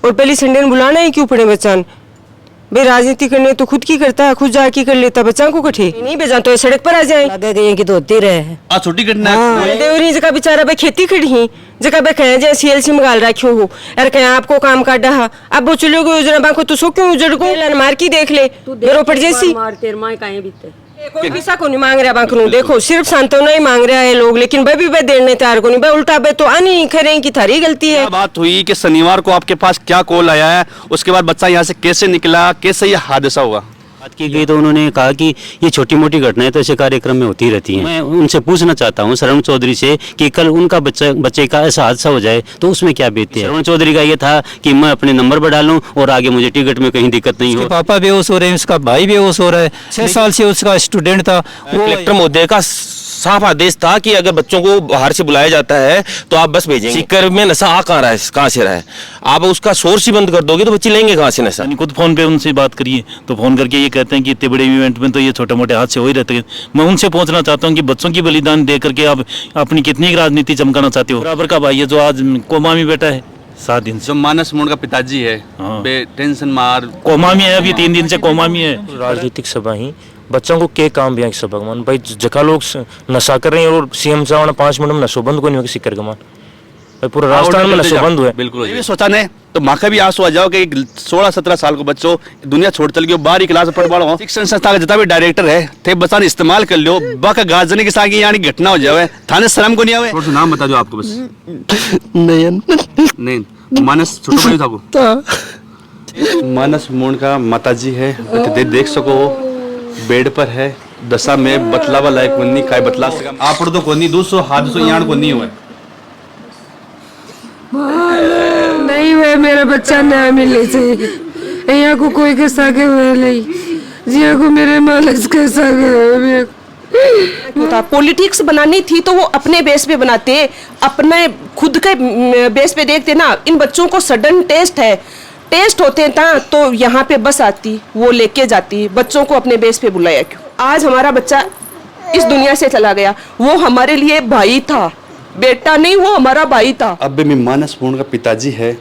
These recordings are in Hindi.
और पहली संडे ने बुलाना ही क्यों पड़े बच्चा भाई? राजनीति करने तो खुद की करता है, खुद जाके कर लेता, बच्चा को कठे नहीं भेजा तो सड़क पर आ जाए। लगे गए कि तो होती रहे आ छोटी घटना देवरी जगह बेचारा भाई खेती खड़ी ही जगह भाई कहे जाए सीएलसी मंगाल रखियो हो यार कहे आपको काम काटा है अब वो चलो गो योजना बाको तो सो क्यों उजड़ को मार की देख ले मेरे ऊपर जैसी मार तेरे मां काहे बीते कोई पैसा को नहीं मांग रहा बांकनू। देखो सिर्फ सांत्वना ही मांग रहा है लोग, लेकिन भाई भी भाई देने तैयार को नहीं भाई, उल्टा भाई तो आनी नहीं खरे की थारी गलती है। बात हुई कि शनिवार को आपके पास क्या कॉल आया है, उसके बाद बच्चा यहाँ से कैसे निकला, कैसे ये हादसा हुआ? बात की गई तो उन्होंने कहा कि ये छोटी मोटी घटनाएं तो ऐसे कार्यक्रम में होती रहती हैं। मैं उनसे पूछना चाहता हूं श्रवण चौधरी से कि कल उनका बच्चे का ऐसा हादसा हो जाए तो उसमें क्या बीतती है। श्रवण चौधरी का ये था कि मैं अपने नंबर बढ़ा लूं और आगे मुझे टिकट में कहीं दिक्कत नहीं हो। पापा बेहोश हो रहे हैं, उसका भाई बेहोश हो रहा है, 6 साल से उसका स्टूडेंट था। कलेक्टर महोदय का साफ आदेश था कि अगर बच्चों को बाहर से बुलाया जाता है तो आप बस भेजेंगे। सीकर में नशा आ कहाँ रहा है, कहाँ से रहा है? आप उसका सोर्स ही बंद कर दोगे तो बच्चे लेंगे कहाँ से नशा? खुद फोन पे उनसे बात करिए तो फोन करके ये कहते हैं कि इतने बड़े इवेंट में तो ये छोटे मोटे हादसे हो ही रहते हैं। मैं उनसे पूछना चाहता हूँ कि बच्चों की बलिदान दे करके आप अपनी कितनी राजनीति चमकाना चाहते हो? बराबर का भाई है जो आज कोमा में बैठा है 7 दिन से। जो मानस मोड़ का पिताजी है टेंशन मार कोमा में है, अभी 3 दिन से कोमा में है। राजनीतिक सभा ही बच्चों को के काम भी सभा मान भाई जगह लोग नशा कर रहे हैं और सीएम साहब ने 5 मिनट में नशो बंद को नहीं हो सिक्कर कमान भाई पूरा राजस्थान में नशो बंद हुआ है। बिल्कुल ये सोचा ने तो माँ का भी आंसू आ जाओ कि 16-17 साल को बच्चों दुनिया छोड़ चल गयो, 12वीं क्लास में पढ़ पड़ो। शिक्षण संस्था का जितना भी डायरेक्टर है थे बच्चा ने इस्तेमाल कर लियो बाका गार्जन के साथ यानी घटना हो जाए थाने शर्म को नहीं आवे। थोड़ा नाम बता दो आपको बस। नहीं मानस छोटा भाई था मानस मोड़ का माताजी है, देख सको बेड पर है, दशा में बतलावा लायक बन्नी काय बतला आप तो कोनी 200 हादसों यान को नहीं हुआ नहीं हुए मेरा बच्चा न्याय मिले से यहाँ को कोई के सागे हुए नहीं जिया को मेरे मालिक के सागे हुए। पॉलिटिक्स बनानी थी तो वो अपने बेस पे बनाते, अपने खुद के बेस पे देखते ना। इन बच्चों को सडन टेस्ट होते था तो यहाँ पे बस आती वो लेके जाती, बच्चों को अपने बेस पे बुलाया क्यों? आज हमारा बच्चा इस दुनिया से चला गया, वो हमारे लिए भाई था, बेटा नहीं वो हमारा भाई था। अब मैं मानस मोड़ का पिताजी है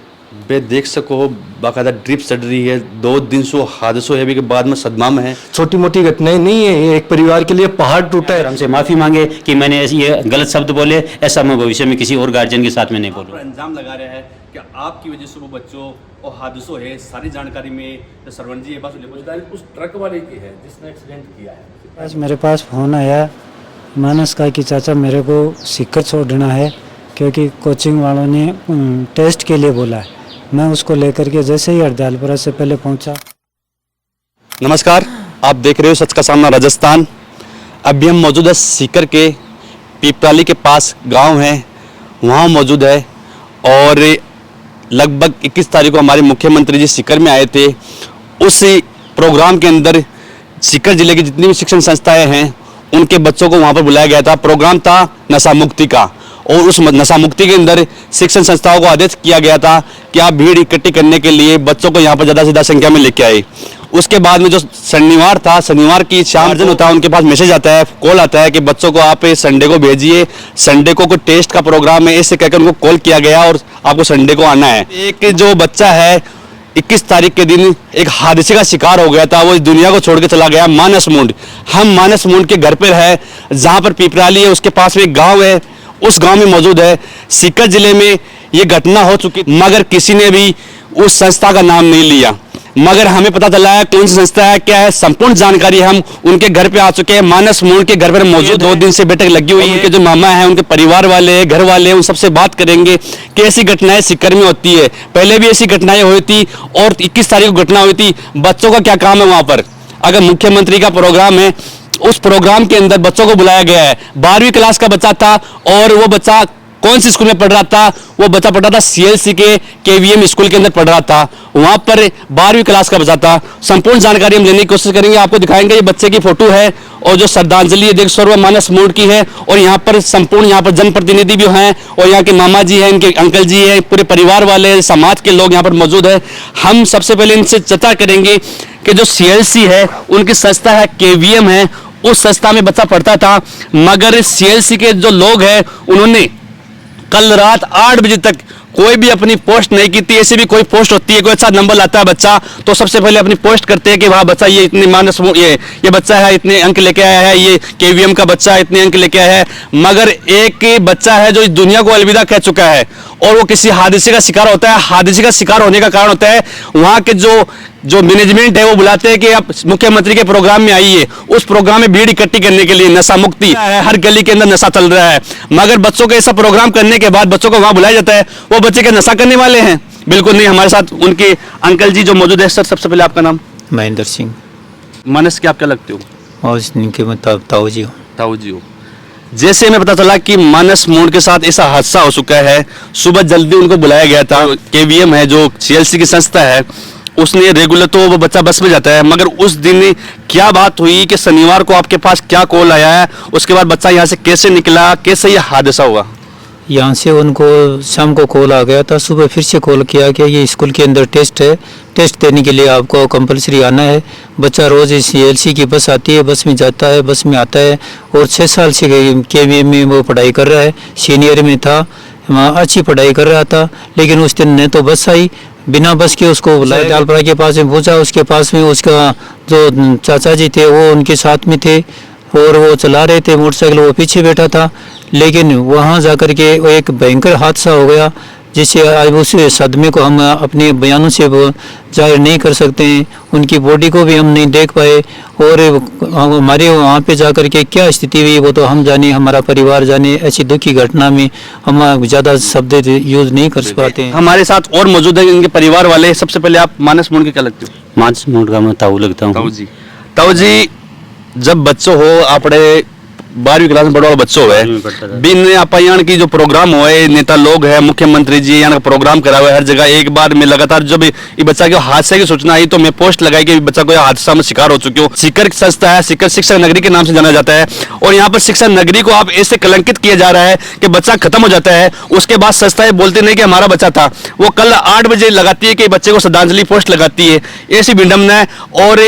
बे देख सको बाकायदा ड्रिप चढ़ रही है, 2 दिन से हादसों है भी के बाद में सदमा में है। छोटी मोटी घटनाएं नहीं है, एक परिवार के लिए पहाड़ टूटा है। हमसे माफी मांगे कि मैंने ये गलत शब्द बोले, ऐसा मैं भविष्य में किसी और गार्जियन के साथ में नहीं बोलूँ। इल्जाम लगा रहे हैं कि आपकी वजह से वो बच्चों और हादसों है। सारी जानकारी में सरवण जी उस ट्रक वाले की है जिसने एक्सीडेंट किया है। आज मेरे पास फोन आया मानस का कि चाचा मेरे को सीकर छोड़ना है क्योंकि कोचिंग वालों ने टेस्ट के लिए बोला है। मैं उसको लेकर के जैसे ही हरदयालपुरा से पहले पहुंचा। नमस्कार, आप देख रहे हो सच का सामना राजस्थान। अभी हम मौजूद है सीकर के पीपराली के पास गांव है, वहां मौजूद है और लगभग 21 तारीख को हमारे मुख्यमंत्री जी सीकर में आए थे। उस प्रोग्राम के अंदर सीकर जिले की जितनी भी शिक्षण संस्थाएं हैं उनके बच्चों को वहां पर बुलाया गया था। प्रोग्राम था नशा मुक्ति का और उस नशा मुक्ति के अंदर शिक्षण संस्थाओं को आदेश किया गया था कि आप भीड़ इकट्ठी करने के लिए बच्चों को यहाँ पर ज़्यादा से ज़्यादा संख्या में लेके आए। उसके बाद में जो शनिवार था, शनिवार की शाम जो होता है उनके पास मैसेज आता है, कॉल आता है कि बच्चों को आप संडे को भेजिए, संडे को कोई टेस्ट का प्रोग्राम है, ऐसे कहकर उनको कॉल किया गया और आपको संडे को आना है। एक जो बच्चा है 21 तारीख के दिन एक हादसे का शिकार हो गया था, वो इस दुनिया को छोड़ के चला गया मानस मुंड। हम मानस मुंड के घर पर है जहाँ पर पीपराली है, उसके पास में एक गाँव है, उस गांव में मौजूद है। सीकर जिले में ये घटना हो चुकी मगर किसी ने भी उस संस्था का नाम नहीं लिया। मगर हमें पता चला है कौन सी संस्था है, क्या है, संपूर्ण जानकारी हम उनके घर पे आ चुके हैं। मानस मोड़ के घर पर मौजूद 2 दिन से बैठक लगी हुई है। उनके जो मामा हैं, उनके परिवार वाले, घर वाले, उन सबसे बात करेंगे कि ऐसी घटनाएं सीकर में होती है। पहले भी ऐसी घटनाएं हुई थी और 21 तारीख को घटना हुई थी। बच्चों का क्या काम है वहां पर? अगर मुख्यमंत्री का प्रोग्राम है, उस प्रोग्राम के अंदर बच्चों को बुलाया गया है। 12वीं क्लास का बच्चा था और वो बच्चा कौन सी स्कूल में पढ़ रहा था? वो बच्चा पढ़ रहा था सीएलसी के केवीएम स्कूल के अंदर पढ़ रहा था। वहां पर 12वीं क्लास का बच्चा था। संपूर्ण जानकारी हम लेने की कोशिश करेंगे, आपको दिखाएंगे। ये बच्चे की फोटो है और जो श्रद्धांजलि है देख सर्व मानस मोड़ की है और यहाँ पर संपूर्ण यहाँ पर जनप्रतिनिधि भी हैं और यहाँ के मामा जी हैं, इनके अंकल जी हैं, पूरे परिवार वाले, समाज के लोग यहाँ पर मौजूद है। हम सबसे पहले इनसे चर्चा करेंगे कि जो सीएलसी है उनकी संस्था है, केवीएम है, उस संस्था में बच्चा पढ़ता था। मगर सीएलसी के जो लोग हैं उन्होंने कल रात 8 बजे तक कोई भी अपनी पोस्ट नहीं की थी। ऐसी भी कोई पोस्ट होती है, कोई अच्छा नंबर लाता है बच्चा तो सबसे पहले अपनी पोस्ट करते हैं कि वहाँ बच्चा ये इतनी मानस ये बच्चा है इतने अंक लेके आया है, ये केवीएम का बच्चा इतने अंक लेके आया है। मगर एक बच्चा है जो इस दुनिया को अलविदा कह चुका है और वो किसी हादसे का शिकार होता है। हादसे का शिकार होने का कारण होता है वहाँ के जो मैनेजमेंट है वो बुलाते हैं कि आप मुख्यमंत्री के प्रोग्राम में आइए। उस प्रोग्राम में भीड़ इकट्ठी करने के लिए नशा मुक्ति है, हर गली के अंदर नशा चल रहा है। मगर बच्चों को ऐसा प्रोग्राम करने के बाद बच्चों को वहां बुलाया जाता है, वो बच्चे के नशा करने वाले हैं? बिल्कुल नहीं। हमारे साथ उनके अंकल जी जो मौजूद है। सर सबसे पहले आपका नाम? महेंद्र सिंह। मानस के आप क्या लगते हो? और इनके मतलब ताऊ जी हो। ताऊ जी हो। जैसे हमें पता चला कि मानस मोड़ के साथ ऐसा हादसा हो चुका है, सुबह जल्दी उनको बुलाया गया था। केवीएम है जो सीएलसी की संस्था है, उसने रेगुलर तो वो बच्चा बस में जाता है, मगर उस दिन क्या बात हुई कि शनिवार को आपके पास क्या कॉल आया है, उसके बाद बच्चा यहाँ से कैसे निकला, कैसे ये हादसा हुआ? यहाँ से उनको शाम को कॉल आ गया था, सुबह फिर से कॉल किया कि ये स्कूल के अंदर टेस्ट है, टेस्ट देने के लिए आपको कंपलसरी आना है। बच्चा रोज़ सीएलसी की बस आती है, बस में जाता है, बस में आता है और 6 साल से केवीएम में वो पढ़ाई कर रहा है। सीनियर में था, वहाँ अच्छी पढ़ाई कर रहा था, लेकिन उस दिन न तो बस आई, बिना बस के उसको बुलाया। दालपड़ा के पास में पहुंचा, उसके पास में उसका जो चाचा जी थे वो उनके साथ में थे और वो चला रहे थे मोटरसाइकिल, वो पीछे बैठा था। लेकिन वहाँ जाकर के वो एक भयंकर हादसा हो गया, जिससे आज उस सदमे को हम अपने बयानों से जाहिर नहीं कर सकते हैं। उनकी बॉडी को भी हम नहीं देख पाए और हमारे वहाँ पे जाकर के क्या स्थिति हुई वो तो हम जाने, हमारा परिवार जाने। ऐसी दुखी घटना में हम ज़्यादा शब्द यूज़ नहीं कर पाते हैं। हमारे साथ और मौजूद है इनके परिवार वाले। सबसे पहले आप मानस मोड़ के क्या लगते हो? मानस मोड़ का मैं ताऊ लगता हूँ। ताऊ जी जब बच्चों हो आपने 12वीं क्लास में पढ़ो वाला बच्चों है, बिन अपयान की जो प्रोग्राम हुए, नेता लोग हैं, मुख्यमंत्री जी यहाँ का प्रोग्राम करा हुआ है हर जगह। एक बार में लगातार जब ये बच्चा के हादसे की सूचना आई तो मैं पोस्ट लगाई कि बच्चा को हादसा में शिकार हो चुके हो। सीकर की संस्था है, सीकर शिक्षा नगरी के नाम से जाना जाता है और यहाँ पर शिक्षा नगरी को आप ऐसे कलंकित किया जा रहा है कि बच्चा खत्म हो जाता है। उसके बाद संस्थाएं बोलते नहीं कि हमारा बच्चा था। वो कल 8 बजे लगाती है कि बच्चे को श्रद्धांजलि पोस्ट लगाती है। ऐसी विडंबना है और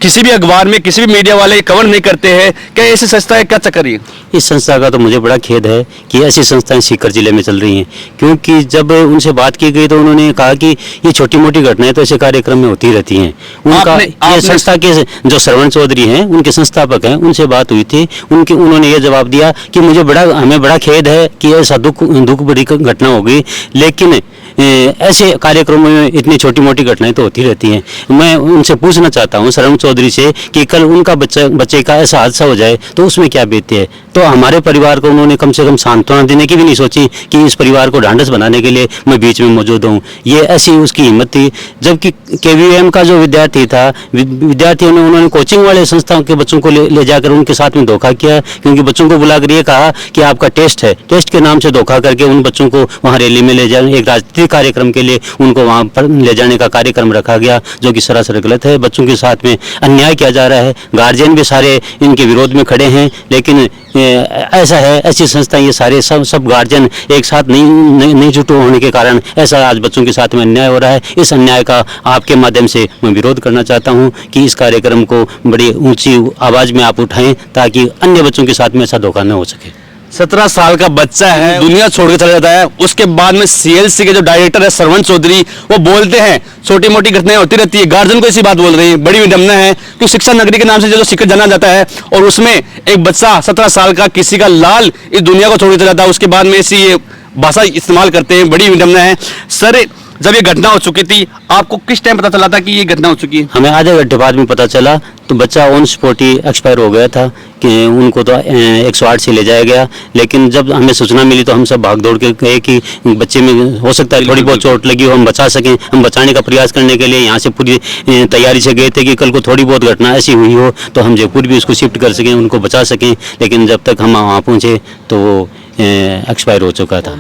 किसी भी अखबार में किसी भी मीडिया वाले कवर नहीं करते हैं। क्या ऐसी संस्थाएं क्या चक्कर है? इस संस्था का तो मुझे बड़ा खेद है कि ऐसी संस्थाएं सीकर जिले में चल रही हैं, क्योंकि जब उनसे बात की गई तो उन्होंने कहा कि ये छोटी मोटी घटनाएं तो ऐसे कार्यक्रम में होती रहती हैं। उनका ये संस्था के जो श्रवण चौधरी हैं, उनके संस्थापक हैं, उनसे बात हुई थी। उन्होंने ये जवाब दिया कि हमें बड़ा खेद है कि ऐसा दुख बड़ी घटना हो गई, लेकिन ऐसे कार्यक्रमों में इतनी छोटी मोटी घटनाएं तो होती रहती हैं। मैं उनसे पूछना चाहता हूं श्रवण चौधरी से कि कल उनका बच्चे का ऐसा हादसा हो जाए तो उसमें क्या बीतती है। तो हमारे परिवार को उन्होंने कम से कम सांत्वना देने की भी नहीं सोची कि इस परिवार को ढांढस बनाने के लिए मैं बीच में मौजूद हूँ। ये ऐसी उसकी हिम्मत थी। जबकि केवीएम का जो विद्यार्थी था, विद्यार्थियों ने उन्होंने कोचिंग वाले संस्थाओं के बच्चों को ले जाकर उनके साथ में धोखा किया, क्योंकि बच्चों को बुलाकर ये कहा कि आपका टेस्ट है, टेस्ट के नाम से धोखा करके उन बच्चों को वहाँ रैली में ले जाने, एक राजनीतिक कार्यक्रम के लिए उनको वहाँ पर ले जाने का कार्यक्रम रखा गया, जो कि सरासर गलत है। बच्चों के साथ में अन्याय किया जा रहा है। गार्जियन भी सारे इनके विरोध में खड़े हैं, लेकिन ऐसा है, ऐसी संस्था ये सारे सब गार्जियन एक साथ नहीं जुटे होने के कारण ऐसा आज बच्चों के साथ में अन्याय हो रहा है। इस अन्याय का आपके माध्यम से मैं विरोध करना चाहता हूँ कि इस कार्यक्रम को बड़ी ऊंची आवाज में आप उठाएं ताकि अन्य बच्चों के साथ में ऐसा धोखा न हो सके। 17 साल का बच्चा है, दुनिया छोड़ के चला जाता है। उसके बाद में सीएलसी के जो डायरेक्टर है श्रवण चौधरी, वो बोलते हैं छोटी मोटी घटनाएं होती रहती है। गार्जियन को ऐसी बात बोल रही है, बड़ी विडंबना है कि शिक्षा नगरी के नाम से जो सीकर जाना जाता है और उसमें एक बच्चा 17 साल का किसी का लाल इस दुनिया को छोड़ के चला जाता है, उसके बाद में ऐसी ये भाषा इस्तेमाल करते हैं। बड़ी विडंबना है। सर जब ये घटना हो चुकी थी आपको किस टाइम पता चला था कि ये घटना हो चुकी है? हमें आधे घंटे बाद में पता चला। तो बच्चा ऑन स्पॉट ही एक्सपायर हो गया था कि उनको तो 108 से ले जाया गया। लेकिन जब हमें सूचना मिली तो हम सब भाग दौड़ के गए कि बच्चे में हो सकता है थोड़ी बहुत चोट लगी हो, हम बचा सकें। हम बचाने का प्रयास करने के लिए यहाँ से पूरी तैयारी से गए थे कि कल को थोड़ी बहुत घटना ऐसी हुई हो तो हम जयपुर भी उसको शिफ्ट कर सकें, उनको बचा सकें। लेकिन जब तक हम वहाँ पहुँचे तो वो एक्सपायर हो चुका था।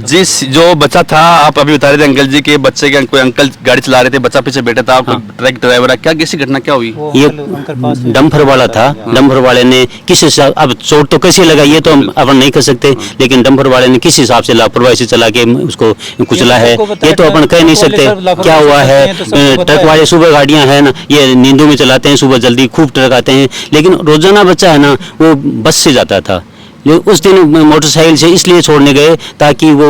जिस जो बच्चा था, आप अभी बता रहे थे अंकल जी के बच्चे के कोई अंकल गाड़ी चला रहे थे, बच्चा पीछे बैठा था, हाँ। ट्रक ड्राइवर क्या कैसी घटना क्या हुई? ये डंपर वाला था। डंपर वाले ने किस हिसाब, अब चोट तो कैसे लगाई ये तो हम अपन नहीं कर सकते, लेकिन डंपर वाले ने किस हिसाब से लापरवाही से चला के उसको कुचला है ये तो अपन कह नहीं सकते क्या हुआ है। ट्रक वाले सुबह गाड़ियां है ना, ये नींदों में चलाते हैं, सुबह जल्दी खूब ट्रक आते हैं, लेकिन रोजाना बच्चा है ना वो बस से जाता था। उस दिन मोटरसाइकिल से इसलिए छोड़ने गए ताकि वो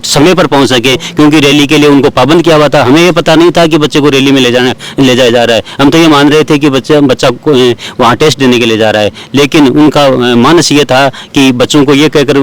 समय पर पहुंच सके, क्योंकि रैली के लिए उनको पाबंद किया हुआ था। हमें ये पता नहीं था कि बच्चे को रैली में ले जाया जा रहा है। हम तो ये मान रहे थे कि बच्चा वहाँ टेस्ट देने के लिए जा रहा है, लेकिन उनका मानस ये था कि बच्चों को ये कहकर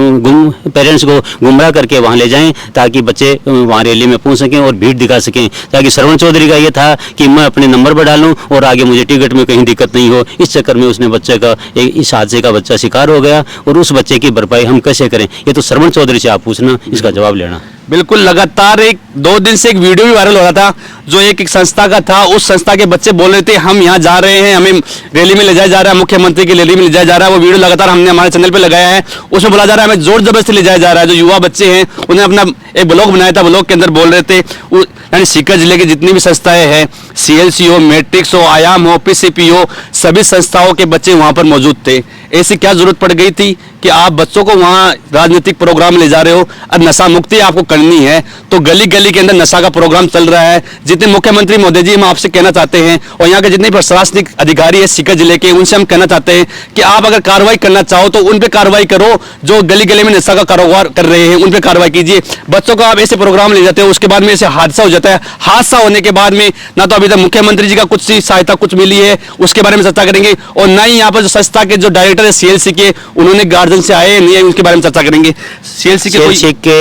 पेरेंट्स को गुमराह करके वहाँ ले जाएं ताकि बच्चे वहाँ रैली में पहुँच सकें और भीड़ दिखा सकें। ताकि श्रवण चौधरी का ये था कि मैं अपने नंबर बढ़ा लूँ और आगे मुझे टिकट में कहीं दिक्कत नहीं हो। इस चक्कर में उसने बच्चे का इस हादसे का बच्चा शिकार हो गया, और उस बच्चे की भरपाई हम कैसे करें, ये तो श्रवण चौधरी से आप पूछना, इसका जवाब लेना। बिल्कुल, लगातार 1-2 दिन से एक वीडियो भी वायरल हो रहा था जो एक संस्था का था। उस संस्था के बच्चे बोल रहे थे हम यहाँ जा रहे हैं, हमें रैली में ले जाया जा रहा है, मुख्यमंत्री की रैली में ले जाया जा रहा है। वो वीडियो लगातार हमने हमारे चैनल पे लगाया है। उसमें बोला जा रहा है हमें जोर जबरदस्ती ले जाया जा रहा है। जो युवा बच्चे हैं उन्हें अपना एक ब्लॉग बनाया था, ब्लॉग के अंदर बोल रहे थे यानी सीकर जिले की जितनी भी संस्थाएं हैं, CLC हो, मैट्रिक्स हो, आयाम हो, PCP हो, सभी संस्थाओं के बच्चे वहां पर मौजूद थे। ऐसी क्या जरूरत पड़ गई थी कि आप बच्चों को वहां राजनीतिक प्रोग्राम ले जा रहे हो? अब नशा मुक्ति आपको करनी है तो गली गली के अंदर नशा का प्रोग्राम चल रहा है। जितने मुख्यमंत्री महोदय जी हम आपसे कहना चाहते हैं, और यहाँ के जितने प्रशासनिक अधिकारी है सीकर जिले के, उनसे हम कहना चाहते हैं कि आप अगर कार्रवाई करना चाहो तो उन पे कार्रवाई करो। जो गली गली में नशा का कारोबार कर रहे हैं उन पे कार्रवाई कीजिए। बच्चों को आप ऐसे प्रोग्राम ले जाते हो, उसके बाद में ऐसे हादसा हो जाता है। हादसा होने के बाद में ना तो अभी तक मुख्यमंत्री जी का कुछ सहायता कुछ मिली है, उसके बारे में चर्चा करेंगे, और ना ही यहाँ पर जो संस्था के जो डायरेक्टर है CLC के, उन्होंने गार्जियन से आए नहीं है, उनके बारे में चर्चा करेंगे। CLC के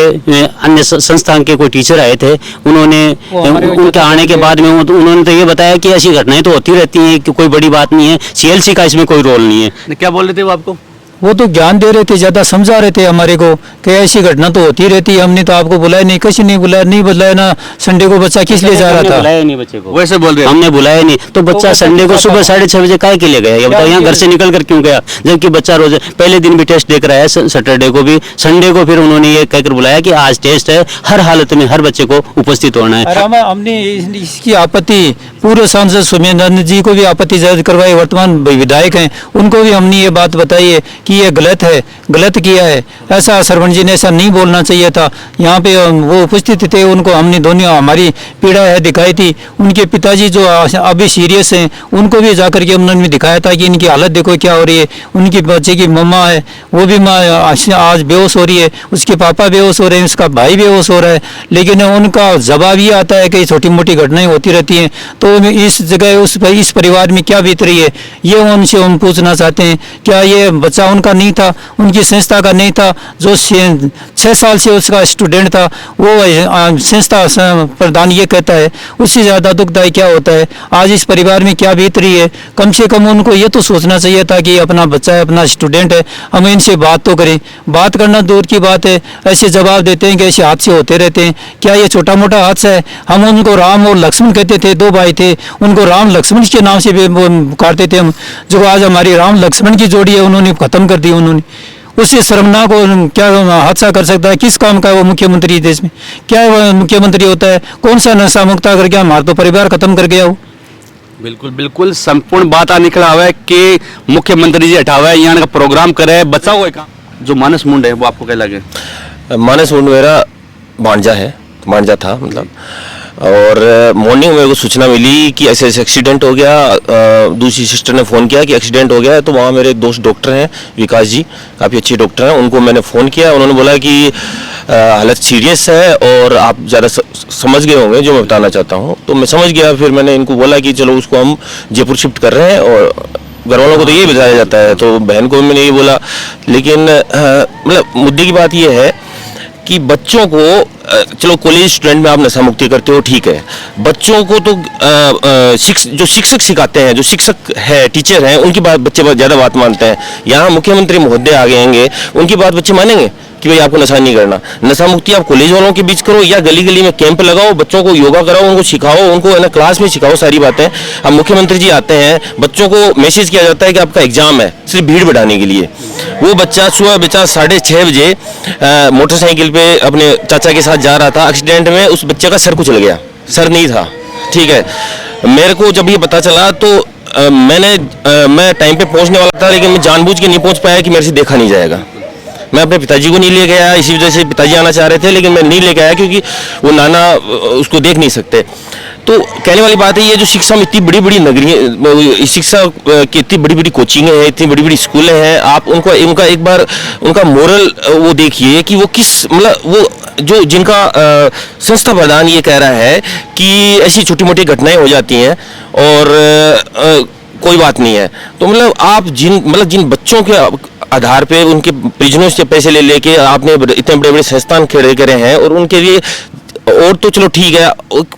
अन्य संस्थान के कोई टीचर आए थे, उन्होंने उनके आने के बाद में उन्होंने तो ये बताया कि ऐसी घटनाएं तो होती रहती हैं, कि कोई बड़ी बात नहीं है, CLC का इसमें कोई रोल नहीं है। क्या बोल रहे थे वो आपको? वो तो ज्ञान दे रहे थे, ज़्यादा समझा रहे थे हमारे को कि ऐसी घटना तो होती रहती है। हमने तो आपको बुलाया नहीं, किसी ने बुलाया नहीं, बुलाया ना। संडे को बच्चा किस लिए जा रहा था? बुलाया नहीं बच्चे को, वैसे बोल रहे हैं। हमने बुलाया नहीं, तो बच्चा संडे को सुबह 6:30 बजे काहे के लिए गया? ये बताओ, यहाँ घर से निकल कर क्यों गया? जबकि बच्चा रोज पहले दिन भी टेस्ट देकर आया, सैटरडे को भी, संडे को फिर उन्होंने ये कहकर बुलाया कि आज टेस्ट है, हर हालत में हर बच्चे को उपस्थित होना है। हमने इसकी आपत्ति पूर्व सांसद सोमेंद्र जी को भी आपत्ति दर्ज करवाई, वर्तमान विधायक हैं, उनको भी हमने ये बात बताई है कि ये गलत है, गलत किया है। ऐसा सरपंच जी ने ऐसा नहीं बोलना चाहिए था। यहाँ पे वो उपस्थित थे, उनको हमने दोनों हमारी पीड़ा है दिखाई थी। उनके पिताजी जो अभी सीरियस हैं, उनको भी जाकर के हमने दिखाया था कि इनकी हालत देखो क्या हो रही है। उनकी बच्चे की मम्मा है, वो भी माँ आज बेहोश हो रही है, उसके पापा बेहोश हो रहे हैं, उसका भाई बेहोश हो रहा है। लेकिन उनका जवाब ये आता है कि छोटी मोटी घटनाएं होती रहती हैं। तो इस जगह इस परिवार में क्या बीत रही है, ये उनसे हम पूछना चाहते हैं। क्या ये बच्चा उनका नहीं था, उनकी संस्था का नहीं था? जो 6 साल से उसका स्टूडेंट था, वो संस्था प्रधान ये कहता है, उससे ज़्यादा दुखदायी क्या होता है? आज इस परिवार में क्या बीत रही है? कम से कम उनको ये तो सोचना चाहिए था कि अपना बच्चा है, अपना स्टूडेंट है, हम इनसे बात तो करें। बात करना दूर की बात है, ऐसे जवाब देते हैं कि ऐसे हादसे होते रहते हैं। क्या ये छोटा मोटा हादसा है? हम उनको राम और लक्ष्मण कहते थे, 2 भाई थे, उनको राम लक्ष्मण के नाम से भी पुकारते थे हम। जो आज हमारी राम लक्ष्मण की जोड़ी है, उन्होंने खत्म कर दी। उन्होंने उससे शर्मनाक क्या हादसा कर सकता है? किस काम का है वो मुख्यमंत्री? देश में क्या है वो मुख्यमंत्री होता है? कौन सा नशा मुक्त करके हमारा तो परिवार खत्म कर गया वो। बिल्कुल बिल्कुल, संपूर्ण बात आ निकला हुआ है कि मुख्यमंत्री जी हटावा है, यहाँ का प्रोग्राम करे, बचा हुआ है। जो मानस मुंड है वो आपको क्या लगे? मानस मुंड मेरा मांझा था मतलब। और मॉर्निंग में मेरे को सूचना मिली कि ऐसे ऐसे एक्सीडेंट हो गया। दूसरी सिस्टर ने फ़ोन किया कि एक्सीडेंट हो गया है। तो वहाँ मेरे एक दोस्त डॉक्टर हैं, विकास जी, काफ़ी अच्छे डॉक्टर हैं, उनको मैंने फ़ोन किया। उन्होंने बोला कि हालत सीरियस है और आप ज़्यादा समझ गए होंगे जो मैं बताना चाहता हूँ। तो मैं समझ गया। फिर मैंने इनको बोला कि चलो उसको हम जयपुर शिफ्ट कर रहे हैं, और घर वालों को तो यही बताया जाता है, तो बहन को भी मैंने यही बोला। लेकिन मतलब मुद्दे की बात यह है कि बच्चों को चलो कॉलेज स्टूडेंट में आप नशा मुक्ति करते हो, ठीक है। बच्चों को तो जो शिक्षक सिखाते हैं, जो शिक्षक है, टीचर हैं, उनकी बात बच्चे ज़्यादा बात मानते हैं। यहाँ मुख्यमंत्री महोदय आ गए होंगे, उनकी बात बच्चे मानेंगे कि भाई आपको नशा नहीं करना? नशा मुक्ति आप कॉलेज वालों के बीच करो या गली गली में कैंप लगाओ, बच्चों को योगा कराओ, उनको सिखाओ, उनको है ना क्लास में सिखाओ सारी बातें। अब मुख्यमंत्री जी आते हैं, बच्चों को मैसेज किया जाता है कि आपका एग्जाम है, सिर्फ भीड़ बढ़ाने के लिए। वो बच्चा सुबह 6:30 बजे मोटरसाइकिल पे अपने चाचा के साथ जा रहा था। एक्सीडेंट में उस बच्चे का सर कुचल गया, सर नहीं था, ठीक है। मेरे को जब ये पता चला तो मैं टाइम पे पहुंचने वाला था, लेकिन मैं जानबूझ के नहीं पहुंच पाया कि मेरे से देखा नहीं जाएगा। मैं अपने पिताजी को नहीं ले गया, इसी वजह से पिताजी आना चाह रहे थे लेकिन मैं नहीं लेके आया क्योंकि वो नाना उसको देख नहीं सकते। तो कहने वाली बात है, ये जो शिक्षा में इतनी बड़ी बड़ी नगरी, शिक्षा की इतनी बड़ी बड़ी कोचिंग है, इतनी बड़ी बड़ी स्कूलें हैं, आप उनका एक बार उनका मोरल वो देखिए कि वो किस मतलब वो जो जिनका संस्था प्रधान ये कह रहा है कि ऐसी छोटी मोटी घटनाएं हो जाती हैं और कोई बात नहीं है। तो मतलब आप जिन बच्चों के आधार पे उनके परिजनों से पैसे ले लेके आपने इतने बड़े बड़े संस्थान खड़े करे हैं और उनके लिए, और तो चलो ठीक है,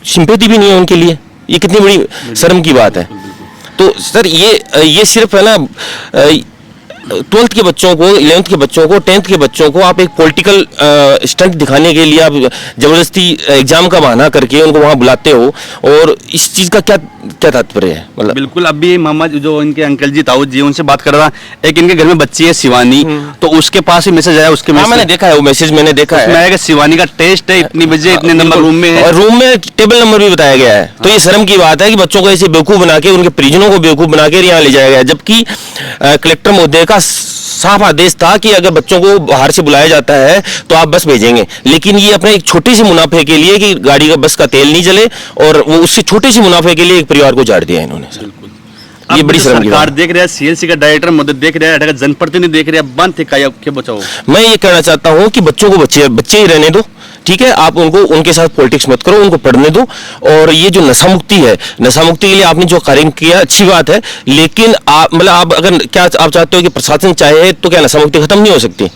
सिंपैथी भी नहीं है उनके लिए, ये कितनी बड़ी शर्म की बात है। तो सर ये सिर्फ है ना 12th के बच्चों को, 11th के बच्चों को, 10th के बच्चों को आप एक पॉलिटिकल स्टंट दिखाने के लिए आप जबरदस्ती एग्जाम का बहाना करके उनको वहां बुलाते हो, और इस चीज का क्या तात्पर्य है? मतलब बिल्कुल, अभी मोहम्मद जो इनके अंकल जी ताऊ जी उनसे बात कर रहा, एक इनके घर में बच्ची है शिवानी, तो उसके पास ही मैसेज आया, उसके मैंने देखा है वो मैसेज, मैंने देखा है शिवानी का टेस्ट है इतनी बजे इतने नंबर रूम में है, और रूम में टेबल नंबर भी बताया गया है। तो ये शर्म की बात है कि बच्चों को ऐसे बेवकूफ बना के, उनके परिजनों को बेवकूफ बना के यहाँ ले जाया गया, जबकि कलेक्टर महोदय का साफ आदेश था कि अगर बच्चों को बाहर से बुलाया जाता है तो आप बस भेजेंगे, लेकिन ये अपने एक छोटे से मुनाफे के लिए कि गाड़ी का बस का तेल नहीं जले, और वो उससे छोटे से मुनाफे के लिए एक परिवार को झाड़ दिया इन्होंने। ये बड़ी शर्म की सरकार देख रहा है, सीएलसी का डायरेक्टर मदद देख रहा है, जनप्रतिनिधि देख रहा है, बंद थे क्या बचाओ। मैं ये कहना चाहता हूँ कि बच्चों को बच्चे ही रहने दो, ठीक है, आप उनके साथ पॉलिटिक्स मत करो, उनको पढ़ने दो। और ये जो नशा मुक्ति है, नशा मुक्ति के लिए आपने जो कार्य किया अच्छी बात है, लेकिन आप अगर क्या आप चाहते हो कि प्रशासन चाहे तो क्या नशा मुक्ति खत्म नहीं हो सकती?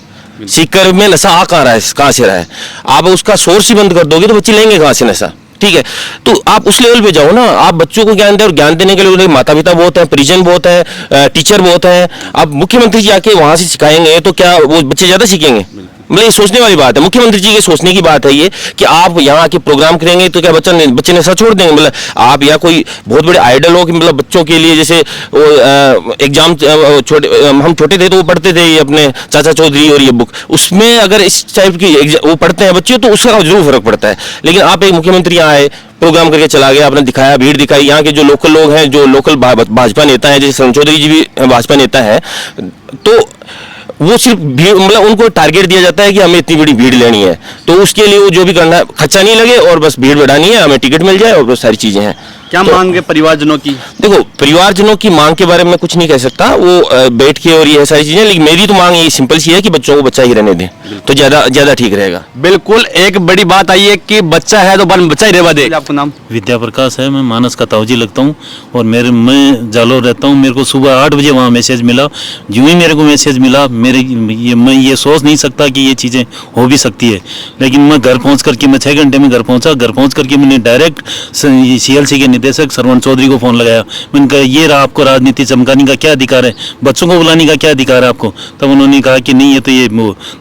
सीकर में नशा आ कहाँ रहा है, कहाँ से रहा है? आप उसका सोर्स ही बंद कर दोगे तो बच्चे लेंगे कहाँ से नशा? ठीक है, तो आप उस लेवल पे जाओ ना, आप बच्चों को ज्ञान दें, और ज्ञान देने के लिए माता पिता बहुत है, परिजन बहुत है, टीचर बहुत है। आप मुख्यमंत्री जी आके वहां से सिखाएंगे तो क्या वो बच्चे ज्यादा सीखेंगे? मतलब ये सोचने वाली बात है, मुख्यमंत्री जी के सोचने की बात है ये कि आप यहाँ आके प्रोग्राम करेंगे तो क्या बच्चे नशा छोड़ देंगे? मतलब आप या कोई बहुत बड़े आइडल हो कि मतलब बच्चों के लिए, जैसे एग्जाम हम छोटे थे तो वो पढ़ते थे अपने चाचा चौधरी और ये बुक, उसमें अगर इस टाइप की वो पढ़ते हैं बच्चे तो उसका जरूर फर्क पड़ता है। लेकिन आप एक मुख्यमंत्री यहाँ आए, प्रोग्राम करके चला गया, आपने दिखाया, भीड़ दिखाई, यहाँ के जो लोकल लोग हैं, जो लोकल भाजपा नेता हैं, जैसे शरण चौधरी जी भी भाजपा नेता है, तो वो सिर्फ भीड़, मतलब उनको टारगेट दिया जाता है कि हमें इतनी बड़ी भीड़ लेनी है, तो उसके लिए वो जो भी करना है खर्चा नहीं लगे और बस भीड़ बढ़ानी है, हमें टिकट मिल जाए और बहुत सारी चीजें हैं। क्या तो मांग है परिवारजनों की? देखो, परिवारजनों की मांग के बारे में कुछ नहीं कह सकता, वो बैठ के और ये सारी चीजें, लेकिन मेरी तो मांग ये सिंपल सी है कि बच्चों को बच्चा ही रहने दें तो ज्यादा ठीक रहेगा। बिल्कुल, एक बड़ी बात आई है कि बच्चा है तो बच्चा ही रहवा दे। आपका नाम? विद्या प्रकाश है, मैं मानस का ताऊजी लगता हूँ और मैं जालोर रहता हूँ। मेरे को सुबह 8 बजे वहाँ मैसेज मिला, यूं ही मेरे को मैसेज मिला, मैं ये सोच नहीं सकता कि ये चीज़ें हो भी सकती है, लेकिन मैं घर पहुँच करके, मैं 6 घंटे में घर पहुँचा, घर पहुँच करके मैंने डायरेक्ट CLC के निदेशक सरवण चौधरी को फ़ोन लगाया। मैंने कहा ये रहा, आपको राजनीति चमकाने का क्या अधिकार है, बच्चों को बुलाने का क्या अधिकार है आपको? तब उन्होंने कहा कि नहीं, ये तो ये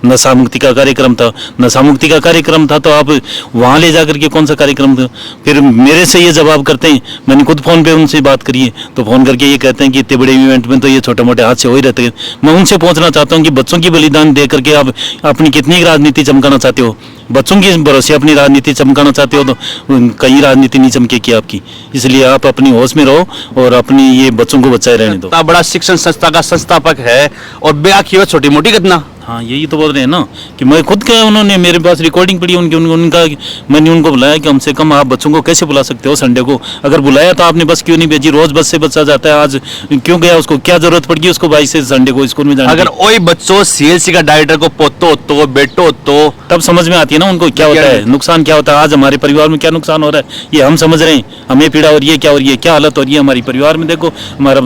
नशा मुक्ति का कार्यक्रम था। नशा मुक्ति का कार्यक्रम था तो आप वहाँ ले जाकर के कौन सा कार्यक्रम था? फिर मेरे से ये जवाब करते हैं, मैंने खुद फ़ोन पे उनसे बात करी है, तो फ़ोन करके ये कहते हैं कि इतने बड़े इवेंट में तो ये छोटे मोटे हादसे हो ही रहते हैं। मैं उनसे पूछना चाहता हूँ कि बच्चों की बलिदान दे करके आप अपनी कितनी राजनीति चमकाना चाहते हो? बच्चों के भरोसे अपनी राजनीति चमकाना चाहते हो तो कहीं राजनीति नहीं चमकेगी आपकी। इसलिए आप अपनी होश में रहो और अपनी ये बच्चों को बचाए रहने दो। बड़ा शिक्षण संस्था का संस्थापक है और ब्याह की छोटी मोटी घटना। हाँ, यही तो बोल रहे हैं ना कि मैं खुद क्या, उन्होंने मेरे पास रिकॉर्डिंग पड़ी उनका, मैंने उनको बुलाया कि कम से कम आप बच्चों को कैसे बुला सकते हो संडे को? अगर बुलाया तो आपने बस क्यों नहीं भेजी? रोज बस से बच्चा जाता है, आज क्यों गया? उसको क्या जरूरत पड़ गई उसको 22 से संडे को स्कूल में जाने? अगर वही बच्चों CLC का डायरेक्टर को पोतो तो बेटो तो तब समझ में आती है ना उनको क्या होता है, नुकसान क्या होता है। आज हमारे परिवार में क्या नुकसान हो रहा है ये हम समझ रहे हैं, हमें पीड़ा हो रही है, क्या हो रही है, क्या हालत हो रही है हमारी परिवार में। देखो, हमारा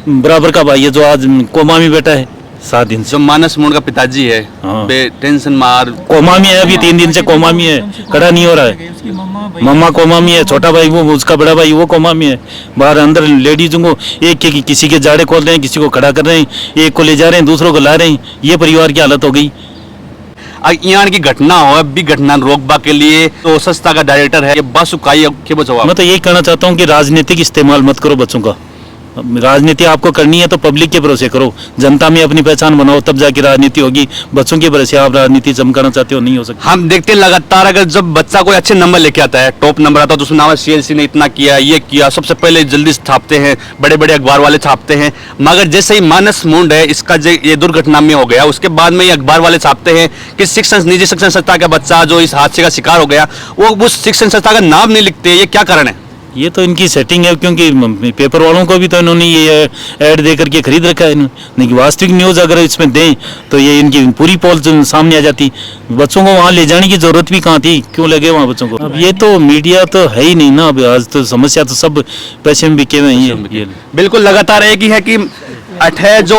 बराबर का भाई है जो आज कोमा में बैठा है 7 दिन से, जो मानस मोड़ का पिताजी है, हाँ। टेंशन मार कोमा में है, अभी 3 दिन से कोमा में है, खड़ा नहीं हो रहा है। मम्मा कोमा में है, छोटा भाई वो उसका बड़ा भाई वो कोमा में है। बाहर अंदर लेडीजों को किसी के जाड़े खोल रहे हैं, किसी को खड़ा कर रहे हैं, एक को ले जा रहे हैं, दूसरों को ला रहे हैं। ये परिवार की हालत हो गई। यहाँ की घटना हो, भी घटना रोकबा के लिए तो संस्था का डायरेक्टर है, ये बस उकाई के बचाओ। मैं तो यही कहना चाहता हूँ कि राजनीतिक इस्तेमाल मत करो बच्चों का, राजनीति आपको करनी है तो पब्लिक के भरोसे करो, जनता में अपनी पहचान बनाओ, तब जाके राजनीति होगी। बच्चों के भरोसे आप राजनीति चमकाना चाहते हो, नहीं हो सकती। हम देखते हैं लगातार, अगर जब बच्चा कोई अच्छे नंबर लेके आता है, टॉप नंबर आता है, तो उसमें नाम है सीएलसी ने इतना किया, ये किया, सबसे पहले जल्दी छापते हैं, बड़े बड़े अखबार वाले छापते हैं। मगर जैसे ही मानस मुंड है, इसका ये दुर्घटना में हो गया, उसके बाद में ये अखबार वाले छापते हैं कि निजी शिक्षण संस्था का बच्चा जो इस हादसे का शिकार हो गया, वो उस शिक्षण संस्था का नाम नहीं लिखते। ये क्या कारण है? ये तो इनकी सेटिंग है, क्योंकि पेपर वालों को भी तो इन्होंने ये ऐड दे करके खरीद रखा है इन्होंने। वास्तविक न्यूज़ अगर इसमें दें तो ये इनकी पूरी पोल सामने आ जाती। बच्चों को वहाँ ले जाने की जरूरत भी कहाँ थी, क्यों लगे वहाँ बच्चों को? अब ये तो मीडिया तो है ही नहीं ना, अब आज तो समस्या तो सब पैसे में बिके हुए हैं। बिल्कुल लगातार एक ही है कि अठे जो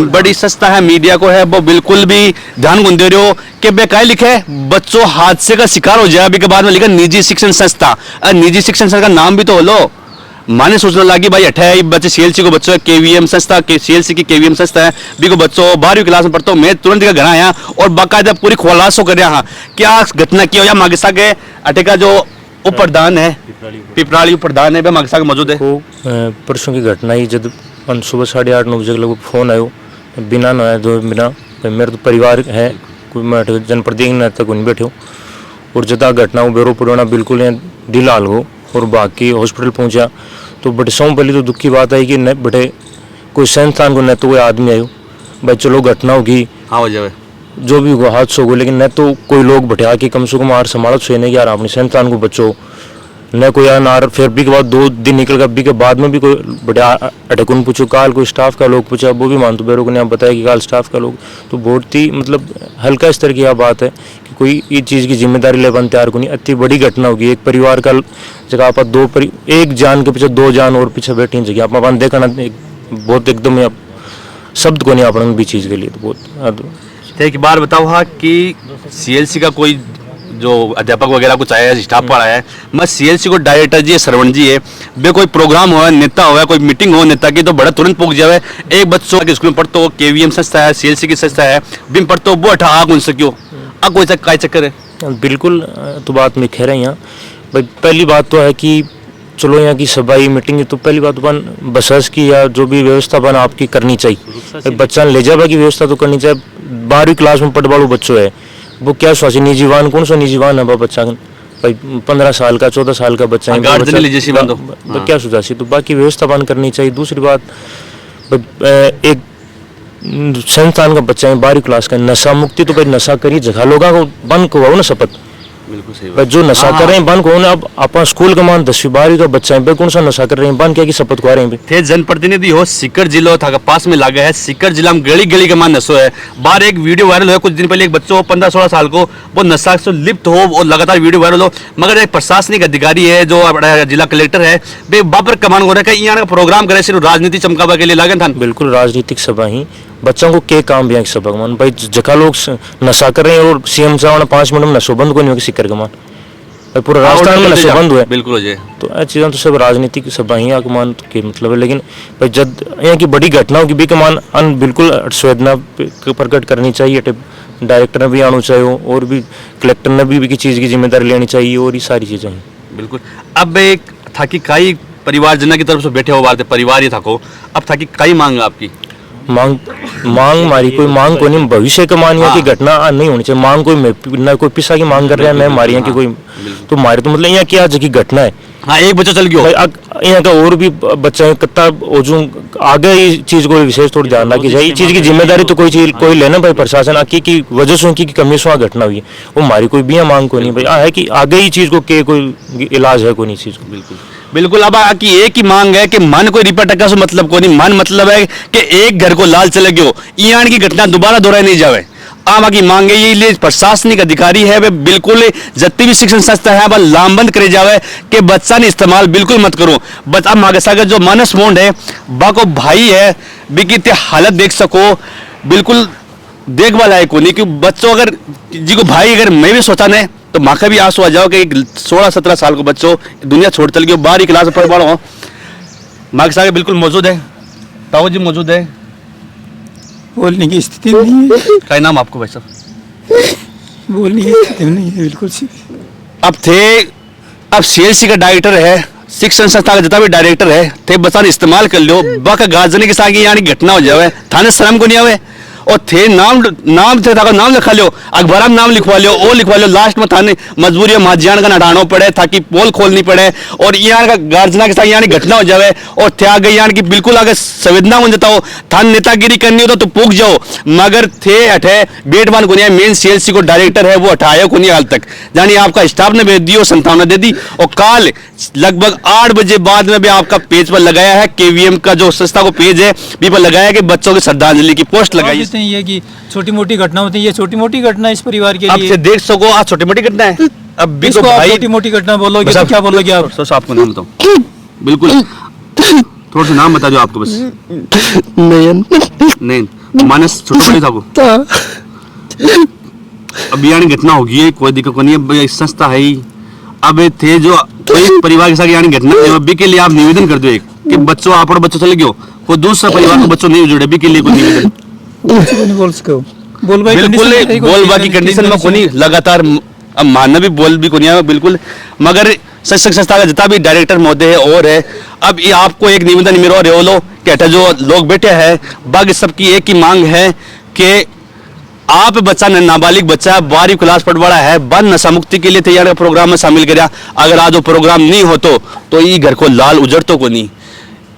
बड़ी संस्था है मीडिया को है, वो बिल्कुल भी ध्यान गुन दे रहे हो कि बेकाय लिखे बच्चों हादसे का शिकार हो जाए, अभी के बाद में लिखा निजी शिक्षण संस्था। निजी शिक्षण संस्था का नाम भी तो हो लो। माने सोचने लगी भाई अठे बच्चे सीएलसी को बच्चों केवीएम संस्था के सीएलसी की केवीएम संस्था है, भी को बच्चों 12वीं क्लास में पढ़ता हूँ। मैं तुरंत घर आया और बाकायदा पूरी खुलासो कर रहा क्या घटना की हो। या मागिसा के अठे का जो उप प्रधान है, पिपराली उप प्रधान है, मागिसा के मौजूद है। परसों की घटना ही जब सुबह 8:30-9 बजे लगभग फोन आयो, बिना नहाए दो बिना, मेरे तो परिवार है, कोई मैं जनप्रतिनिधि तक नहीं बैठे हो, और जदा घटना वो बेरो पड़ोना बिल्कुल दिल हाल हो, और बाकी हॉस्पिटल पहुंचा तो बटे सौ पहले तो दुख की बात आई कि न बटे कोई संस्थान को न तो कोई आदमी आयो, भाई चलो घटना होगी, हाँ हो जाए जो भी हुआ हादसा होगा, लेकिन न तो कोई लोग बैठे आके कम से कम आर संभालत सोने की यार अपनी संस्थान को बचो, न कोई यार फिर भी के बाद 2 दिन निकल गया, भी के बाद में भी कोई बड़े अटकुन पूछो, काल कोई स्टाफ का लोग पूछा, वो भी मानतो बेरो को ने आप बताया कि काल स्टाफ का लोग, तो बहुत ही मतलब हल्का स्तर की यह बात है कि कोई इस चीज़ की जिम्मेदारी लेवन तैयार को नहीं। इतनी बड़ी घटना होगी, एक परिवार का जगह आप एक जान के पीछे 2 जान और पीछे बैठी जगह आप देखा ना, बहुत एकदम शब्द को नहीं अपन भी चीज़ के लिए, तो बहुत। एक बार बताओ हाँ कि सीएलसी का कोई जो अध्यापक वगैरह कुछ आया है, स्टाफ पर आया है, मैं सीएलसी को डायरेक्टर जी है, श्रवण जी है, बे कोई प्रोग्राम हो, नेता हो, कोई मीटिंग हो नेता की, तो बड़ा तुरंत पहुंच जाए। एक बच्चों के स्कूल में पढ़ते हो, केवीएम संस्था है, सीएलसी की संस्था है, बिम पढ़ते हो, वो अठा आग उनसे क्यों अब कोई काय चक्कर है? बिल्कुल तो बात में कह रहे हैं यहाँ भाई। पहली बात तो है कि चलो यहाँ की सभाई मीटिंग, तो पहली बात अपन बसेस की या जो भी व्यवस्था बन आपकी करनी चाहिए, बच्चा ले जावा की व्यवस्था तो करनी चाहिए। 12वीं क्लास में पढ़ वालों बच्चों है, वो क्या सोचे निजीवान, कौन सा निजीवान है बच्चा भाई, 15 साल का 14 साल का बच्चा है, तो क्या सुझा सी, तो बाकी व्यवस्था बंद करनी चाहिए। दूसरी बात, एक संस्थान का बच्चा है 12वीं क्लास का, नशा मुक्ति तो भाई नशा करिए, जगह लोगों को बंद करवाओ ना शपथ, बिल्कुल सही बात। जो नशा कर रहे हैं बंद करो ना। अब अपन स्कूल का मान 10वीं 12वीं का बच्चा है, कौन सा नशा कर रहे हैं, बंद क्या की शपथ खा रहे हैं। थे जनप्रतिनिधि हो, सीकर जिला था पास में लागा है, सीकर जिला में गली गली के मान नशो है। बाहर एक वीडियो वायरल हो कुछ दिन पहले, एक बच्चों हो 15-16 साल को, वो नशा से लिप्त हो और लगातार वीडियो वायरल हो, मगर एक प्रशासनिक अधिकारी है जो जिला कलेक्टर है, वे बापर कमान हो रहा है यहाँ प्रोग्राम करे सिर्फ राजनीति चमकावा के लिए लागे था। बिल्कुल राजनीतिक सभा ही बच्चों को के काम भी सभा मान भाई, जगह लोग नशा कर रहे हैं और सीएम साहब 5 मिनट में नशो बंद को नहीं होगी सीकर का मान, पूरा राजस्थान में नशा बंद हुआ है। बिल्कुल हो जाए तो ये चीज़ें तो सब राजनीतिक सभा ही आकमान के मतलब है। लेकिन भाई जब यहाँ की बड़ी घटना होगी भी कमान अन बिल्कुल संवेदना प्रकट करनी चाहिए, डायरेक्टर ने भी आना चाहिए और भी कलेक्टर ने भी चीज़ की जिम्मेदारी लेनी चाहिए, और ये सारी चीज़ें हैं। बिल्कुल। अब एक था कि कई परिवारजन की तरफ से बैठे हो बात परिवार ही था को, अब था कि कई मांग आपकी मांग मारी कोई मांग को नहीं, भविष्य का मान की घटना नहीं होनी चाहिए। मांग कोई ना कोई पिसा की मांग कर रहा है, न मारी की कोई, तो मारे तो मतलब यहाँ क्या की घटना है। हाँ एक बच्चा चल गया यहाँ का और भी बच्चा है कितना आगे इस चीज को विशेष थोड़ी ध्यान रखी जाए। इस चीज की जिम्मेदारी तो कोई लेना भाई प्रशासन की वजह से उनकी कमी से घटना हुई है, वो मारी कोई भी मांग को नहीं भाई है कि आगे ही चीज को के कोई इलाज है कोई नहीं चीज को। बिल्कुल बिल्कुल। अब की एक ही मांग है कि मन कोई रिपोर्ट का मतलब को नहीं, मन मतलब है कि एक घर को लाल चले गयो, ईयान की घटना दोबारा दोहराई नहीं जावे। आम की मांग है ये प्रशासनिक अधिकारी है वे बिल्कुल जितनी भी शिक्षण संस्था है वह लामबंद करे जावे कि बच्चा ने इस्तेमाल बिल्कुल मत करो। बच्चा मागसा का जो मानस मोंड है बा को भाई है बिकी हालत देख सको, बिल्कुल देखभाल है को नहीं कि बच्चों अगर जी को भाई अगर मैं भी सोचा नहीं तो माँ का भी आंसू आ जाओ कि 16-17 साल को बच्चों दुनिया छोड़ चल गए, 12वीं क्लास में पढ़ पा रहा हूँ। माँ के साथ बिल्कुल मौजूद है, ताऊ जी मौजूद है, बोलने की स्थिति नहीं है। क्या नाम आपको भाई साहब? बोलने की स्थिति नहीं है बिल्कुल सी। अब सीएलसी का डायरेक्टर है, शिक्षण संस्था का जितना भी डायरेक्टर है थे बच्चा इस्तेमाल कर लो बाका गार्जियन के साथ यानी घटना हो जावे थाने शर्म को नहीं आवे और थे नाम थे ताको नाम लिखा लो अखबार में नाम लिखवा लो वो लिखवा लो लास्ट में थाने मजबूरी में माजियान का नटाना पड़े ताकि पोल खोलनी पड़े और यहाँ का गार्जियन के साथ यानी घटना हो जावे और थे आगे यानी कि बिल्कुल आगे संवेदना हो जाता हो थान नेतागिरी करनी हो तो पूछ जाओ मगर थे हटे बेटवान को नहीं मेन सीएलसी को डायरेक्टर है वो हटाया को नहीं हाल तक यानी आपका स्टाफ ने भेज दी और संतावना दे दी और काल लगभग 8 बजे बाद में भी आपका पेज पर लगाया है केवीएम का जो संस्था को पेज है भी पर लगाया कि बच्चों की श्रद्धांजलि की पोस्ट लगाई हैं ये कि छोटी मोटी घटना होती है, ये छोटी मोटी घटना इस परिवार के अब लिए। से देख सको आज छोटी मोटी घटना है अब भी तो इसको आप भाई छोटी मोटी घटना बोलोगे तो क्या बोलोगे आप? सर आपको नाम बताओ बिल्कुल थोड़ा सा नाम बता दो आपको बस नहीं मानस छोटा बड़ी था वो अब यानी घटना होगी है कोई दिक्कत नहीं है संस्था है ही अब थे जो कोई परिवार के साथ यानी घटना अभी के लिए आप निवेदन कर दो एक कि बच्चों आप और बच्चों चले गयो कोई दूसरा परिवार को बच्चों नहीं जुड़े अभी के लिए कोई निवेदन बोल सको बोल भाई बिल्कुल बोल बाकी कंडीशन में कोई लगातार अब मानना भी बोल भी कोई नहीं बिल्कुल मगर शिक्षक संस्था का जितना भी डायरेक्टर महोदय है और है अब ये आपको एक निवेदन मेरा और लो कहता जो लोग बैठे हैं बाकी सबकी एक ही मांग है कि आप बच्चा नाबालिग बच्चा 12वीं क्लास पढ़वाड़ा है बंद नशा मुक्ति के लिए तैयार प्रोग्राम में शामिल कराया अगर आज वो प्रोग्राम नहीं हो तो ये घर को लाल उजड़ तो को नहीं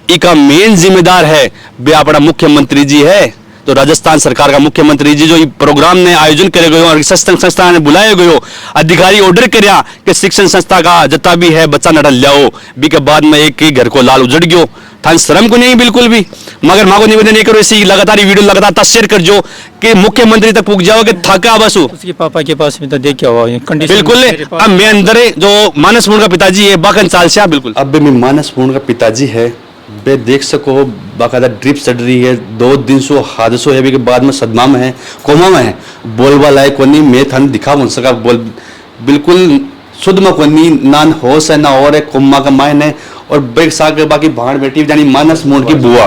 इसका मेन जिम्मेदार है बे अपना मुख्यमंत्री जी है तो राजस्थान सरकार का मुख्यमंत्री जी जो ये प्रोग्राम ने आयोजन करे गए और शिक्षण संस्था ने बुलाए गए अधिकारी ऑर्डर करया कि शिक्षण संस्था का जितना भी है बच्चा नटन लाओ बी के बाद में एक ही घर को लाल उजड़ गयो था शर्म को नहीं बिल्कुल भी मगर मां को निवेदन नहीं करो इसी लगातार वीडियो लगातार शेयर कर जो कि मुख्यमंत्री तक पूछ जाओ कि थका बस उसके पापा के पास भी तो देख क्या हुआ कंडीशन बिल्कुल अब मैं अंदर जो मानस पूर्ण का पिताजी है बाकन चाल से बिल्कुल अब मैं मानस पूर्ण का पिताजी है बे देख सको बाकायदा ड्रिप चढ़ रही है 2 दिन से हादसों है के बाद में सदमा में है कोमा में है बोलवा लायक को नहीं मैं थाने दिखा बन सका बोल बिल्कुल शुद्ध में को नहीं ना होश है ना और है कोमा का मायन है और बेग साग के बाकी भाण बेटी यानी मानस मोड़ की बुआ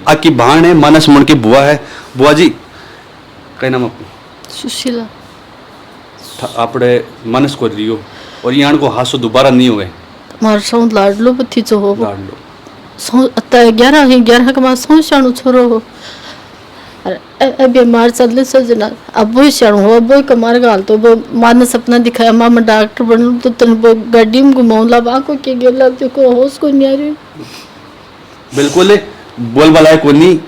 आकी भाण है मानस मोड़ की बुआ है बुआ जी कई नाम आपको सुशीला आपने मानस को रियो और यहाँ को हादसों दोबारा नहीं हुए मार साउंड लाडलो बत्ती जो हो लाडलो सौ अत्ता 11 का मास सौ शाणु छोरो हो अरे अबे मार चलले सजना अब वो शाणु हो अब वो कमार गाल तो वो मानस सपना दिखाया मामा डॉक्टर बन तो तन वो गाड़ी में घुमाऊला बाको के गेला देखो होश को नहीं आ रही बिल्कुल बोल वाला है कोई नहीं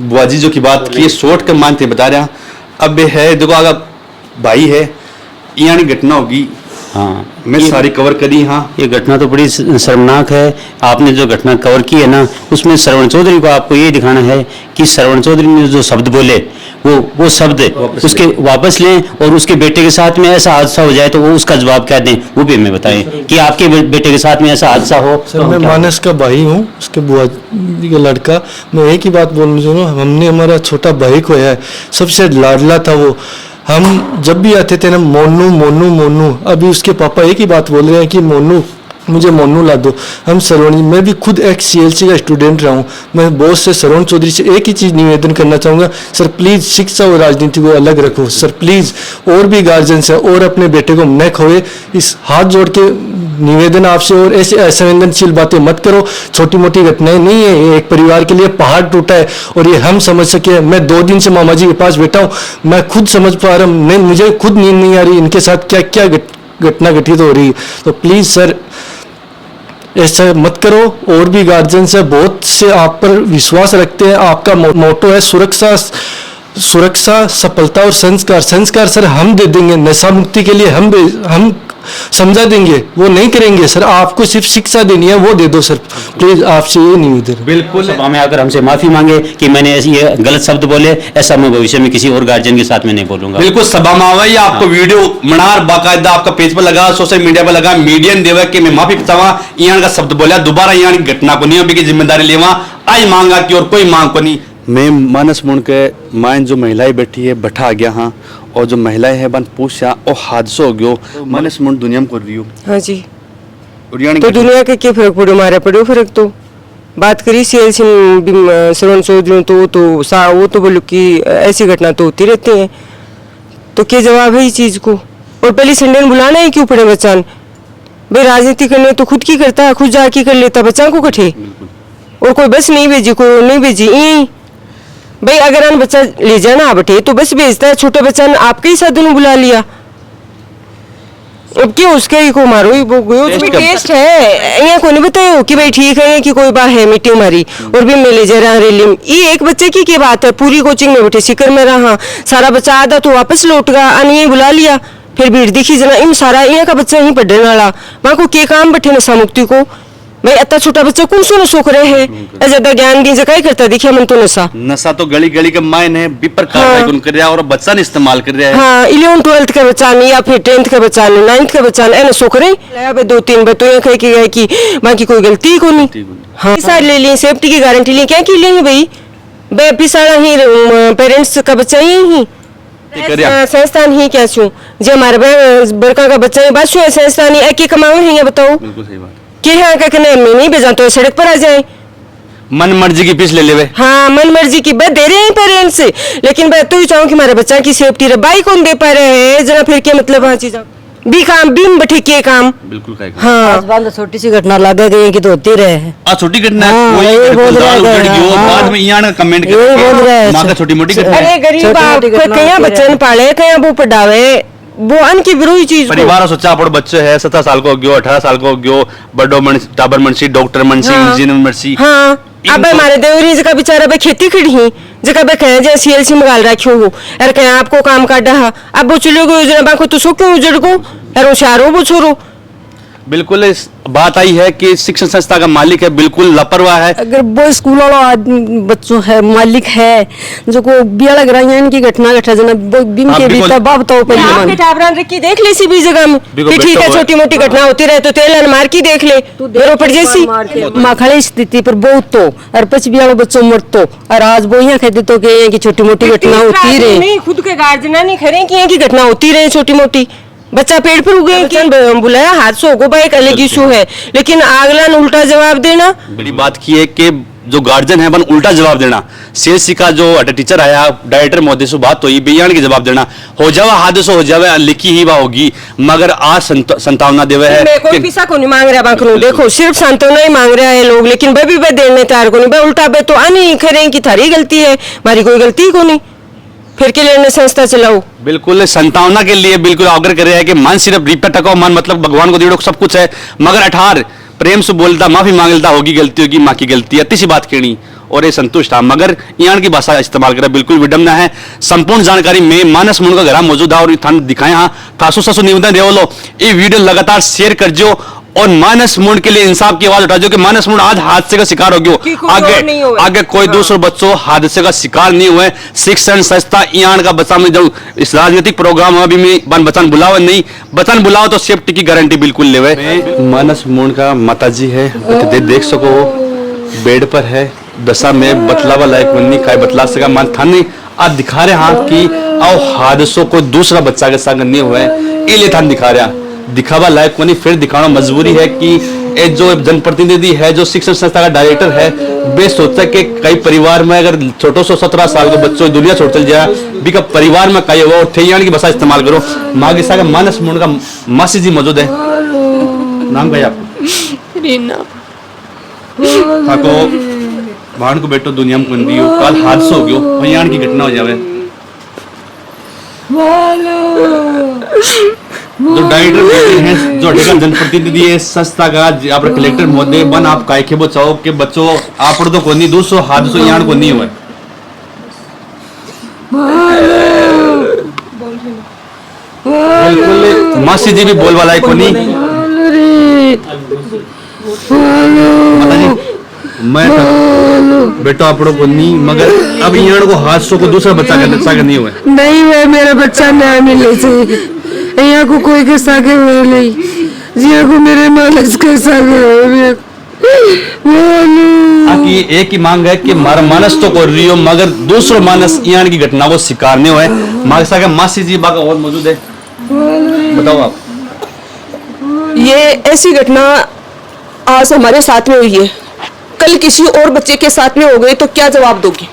बुआजी जो की बात की शॉर्ट के मानते बता रहा अब है देखो अगर भाई है यहाँ घटना होगी हाँ मैं सारी कवर करी हाँ ये घटना तो बड़ी शर्मनाक है आपने जो घटना कवर की है ना उसमें श्रवण चौधरी को आपको ये दिखाना है कि श्रवण चौधरी ने जो शब्द बोले वो शब्द उसके वापस लें और उसके बेटे के साथ में ऐसा हादसा हो जाए तो वो उसका जवाब क्या दें वो भी हमें बताएं कि आपके बेटे के साथ में ऐसा हादसा हो सर मैं मानस का भाई हूँ उसके बुआ का लड़का मैं एक ही बात बोलना चाहूँ हमने हमारा छोटा भाई को है सबसे लाडला था वो हम जब भी आते थे ना मोनू मोनू मोनू अभी उसके पापा एक ही बात बोल रहे हैं कि मोनू मुझे मोनू ला दो हम श्रवण मैं भी खुद एक सीएलसी का स्टूडेंट रहा हूँ मैं बॉस से श्रवण चौधरी से एक ही चीज़ निवेदन करना चाहूँगा सर प्लीज़ शिक्षा और राजनीति को अलग रखो सर प्लीज़ और भी गार्जियंस है और अपने बेटे को न खोए इस हाथ जोड़ के निवेदन आपसे और ऐसे असंवेदनशील बातें मत करो छोटी मोटी घटनाएं नहीं है एक परिवार के लिए पहाड़ टूटा है और ये हम समझ सके मैं 2 दिन से मामा जी के पास बैठा हूँ मैं खुद समझ पा रहा हूँ मुझे खुद नींद नहीं आ रही इनके साथ क्या क्या घटना घटित हो रही है तो प्लीज़ सर ऐसा मत करो और भी गार्जियंस है बहुत से आप पर विश्वास रखते हैं आपका मोटो है सुरक्षा सफलता और संस्कार सर हम दे देंगे नशा मुक्ति के लिए हम समझा देंगे वो नहीं करेंगे सर आपको सिर्फ शिक्षा देनी है वो दे दो सर प्लीज आपसे ये निवेदन बिल्कुल सभा में आकर हमसे माफी मांगे कि मैंने ये गलत शब्द बोले ऐसा मैं भविष्य में किसी और गार्जियन के साथ में नहीं बोलूंगा बिल्कुल सभा में आवा आपको वीडियो मनार बाकायदा आपका पेज पर लगा सोशल मीडिया पर लगा मीडियम देवा कि मैं माफी चाहवा यहाँ का शब्द बोला दोबारा यहाँ घटना को नहीं की जिम्मेदारी लेवा आई मांगा की और कोई मांग को नहीं मैं मानस मुंड के मायन जो महिलाएं बैठी है बैठा आ गया हाँ और जो महिलाएं है बन पूछा और हादसा हो गयो मानस मुंड दुनिया में कर रही हो हाँ जी तो दुनिया के क्या फर्क पड़ो मारा पड़ो फर्क तो बात करी सीएलसी श्रवण चौधरी तो वो तो बोलो कि ऐसी घटना तो होती रहती है तो क्या जवाब है इस चीज को और पहले संडे बुलाना ही क्यों पड़े बच्चा भाई राजनीति करने तो खुद की करता है, खुद जाके कर लेता, बच्चा को कठे और कोई बस नहीं भेजी, कोई नहीं भेजी। भाई अगर अन बच्चा ले जाना बटे तो बस भेजता है, छोटे बच्चा ने आपके ही साधन बुला लिया, अब क्यों उसके ही को मारो ही वो गयो। उसमें टेस्ट है यहाँ को नहीं बतायो कि भाई ठीक है कि कोई बात है मिट्टी मारी और भी मिले जरा रेली। ये एक बच्चे की बात है, पूरी कोचिंग में बैठे सिकर में रहा, सारा बच्चा आधा तो वापस लौट गया, अन ये बुला लिया, फिर भीड़ दिखी जना इन सारा यहाँ का बच्चा ही पढ़ने वाला, वहाँ को के काम बैठे नशा मुक्ति को। भाई इतना छोटा बच्चा कौन सो नशो करे है, ज्यादा ज्ञान दी जगह करता दिखा मन तो नशा तो गली गली के मायन है बिपर कार्रवाई कर रहा है और बच्चा ने इस्तेमाल कर रहा है। हाँ 11th 12th का बच्चा नहीं या फिर 10th का बच्चा नहीं 9th का बच्चा नहीं नशो करे। दो तीन बार तो यहाँ कह के गए कि बाकी कोई गलती को नहीं। हाँ सारे ले ली, सेफ्टी की गारंटी ली, क्या की लेंगे भाई बेपी सारा ही पेरेंट्स का बच्चा ही संस्थान ही क्या छू जो हमारे बड़का का बच्चा है बस संस्थान ही एक कमाओ है ये बताओ कि हाँ कहने मैं नहीं भेजा तो सड़क पर आ जाए, मन मर्जी की फीस ले ले। हाँ मन मर्जी की बात दे रहे हैं पेरेंट्स से, लेकिन मैं तो ही चाहूँ कि हमारे बच्चा की सेफ्टी रहे। बाई कौन दे पा रहे हैं जरा, फिर क्या मतलब हाँ चीज भी काम बीम बैठे के काम बिल्कुल। हाँ छोटी सी घटना लगे गई कि तो होती रहे, छोटी घटना बाद में यहाँ कमेंट कर छोटी मोटी घटना। अरे गरीब बाप कहीं बच्चन पाले कहीं वो पढ़ावे वो अन की विरोधी चीज परिवार सोचा आप बच्चे है 17 साल को गयो 18 साल को गयो बड़ो टाबर मनसी डॉक्टर मनसी इंजीनियर मनसी। हाँ अब हमारे देवरी जगह बेचारा बे खेती खड़ी ही जगह बे कहे जे सीएलसी मंगाल रखियो हो अरे कहे आपको काम काटा है अब वो चलो गो योजना बाको तो सो क्यों उजड़ को अरे होशियारो वो छोरो। बिल्कुल इस बात आई है कि शिक्षण संस्था का मालिक है बिल्कुल लापरवाह है। अगर वो स्कूल वाला बच्चों है मालिक है जो को बिया लग रहा है इनकी घटना घटा जना वो बिन के बीता बाप तो पहले आपके टाबरान रख के देख ले सी भी जगह में कि ठीक है छोटी मोटी घटना होती रहे तो तेल मार की देख ले मेरे ऊपर जैसी माखड़े स्थिति पर बहुत तो और पच बिया वाला बच्चों मर तो और आज वो यहाँ कहते तो कि छोटी मोटी घटना होती रहे नहीं खुद के गार्जियन नहीं खरे कि की घटना होती रहे छोटी मोटी बच्चा पेड़ पर उगे कि बुलाया हादसा होगा भाई एक अलग इशू है, लेकिन आगला उल्टा जवाब देना बड़ी बात की है कि जो गार्जियन है बन उल्टा जवाब देना। सीएससी का जो टीचर आया डायरेक्टर महोदय से बात हुई बयान के जवाब देना हो जावा हादसा हो जावे लिखी ही वह होगी मगर आज संतावना देवे है कोई पैसा को नहीं मांग रहा बाकरो देखो सिर्फ सांत्वना ही मांग रहा है लोग, लेकिन भाई भी देने तैयार को नहीं उल्टा बे तो आनी खरे की थारी गलती है हमारी कोई गलती को नहीं फिर के लिए संस्था चलाओ। बिल्कुल संतावना के लिए बिल्कुल आग्रह कर रहे हैं कि मन सिर्फ रिपीट टको मन मतलब भगवान को दीड़ो सब कुछ है मगर अठार प्रेम से बोलता माफी मांगलता होगी गलती होगी माँ की गलती अति सी बात कहनी और ये संतुष्ट था मगर यहाँ की भाषा इस्तेमाल करा बिल्कुल विडम्बना है। संपूर्ण जानकारी में मानस मुंड का घर मौजूद है और थान दिखाए हाँ थासु ससु निवेदन रेवलो ये वीडियो लगातार शेयर कर जो और मानस मुंड के लिए इंसाफ की आवाज उठा जो कि मानस मुंड आज हादसे का शिकार हो गयो आगे कोई दूसरे बच्चों हादसे का शिकार नहीं हुए। शिक्षण संस्था ईयान का बच्चा में जो इस राजनीतिक प्रोग्राम अभी में बन बचन बुलाओ नहीं बचन बुलाओ तो सेफ्टी की गारंटी बिल्कुल लेवे। मानस मुंड का माताजी है देख सको बेड पर है दशा में बतलावा लायक बन्नी काय बतला सका मान थाने आज दिखा रहे हाँ कि आओ हादसों को दूसरा बच्चा के साथ नहीं हुआ है ये थान दिखा रहा दिखावा लायक को नहीं फिर दिखाना मजबूरी है कि ये जो जनप्रतिनिधि है जो शिक्षण संस्था का डायरेक्टर है वे सोचता कि कई परिवार में अगर छोटो सो 17 साल के बच्चों दुनिया छोड़ चल जाए भी का परिवार में कई हुआ और थेयान की भाषा इस्तेमाल करो मागिसा का मानस मुंड का मासी जी मौजूद है। नाम क्या आपको रीना थाको भाण को बेटो दुनिया में कुंदी हो कल हादसा हो गयो भैयान की घटना हो जावे जो डायरेक्टर बैठे हैं जो जनप्रतिनिधि है संस्था का आप कलेक्टर महोदय बन आप काय के बचाओ के बच्चों आप तो को नहीं दूसरो हादसों यहाँ को नहीं हुआ बिल्कुल मासी जी भी बोल वाला है को नहीं मैं बेटा आपड़ो को नहीं मगर अब यहाँ को हादसों को दूसरा बच्चा का नहीं हुआ नहीं हुआ मेरा बच्चा नहीं मिले से यहाँ को कोई के सागे हुए नहीं जिया को मेरे मानस के सागे कि एक ही मांग है कि मारा मानस तो कर रही हो मगर दूसरो मानस यहाँ की घटना को शिकार नहीं हुआ है। मागसा के मासी जी बाका और मौजूद है बताओ आप। ये ऐसी घटना आज हमारे साथ में हुई है कल किसी और बच्चे के साथ में हो गई तो क्या जवाब दोगे।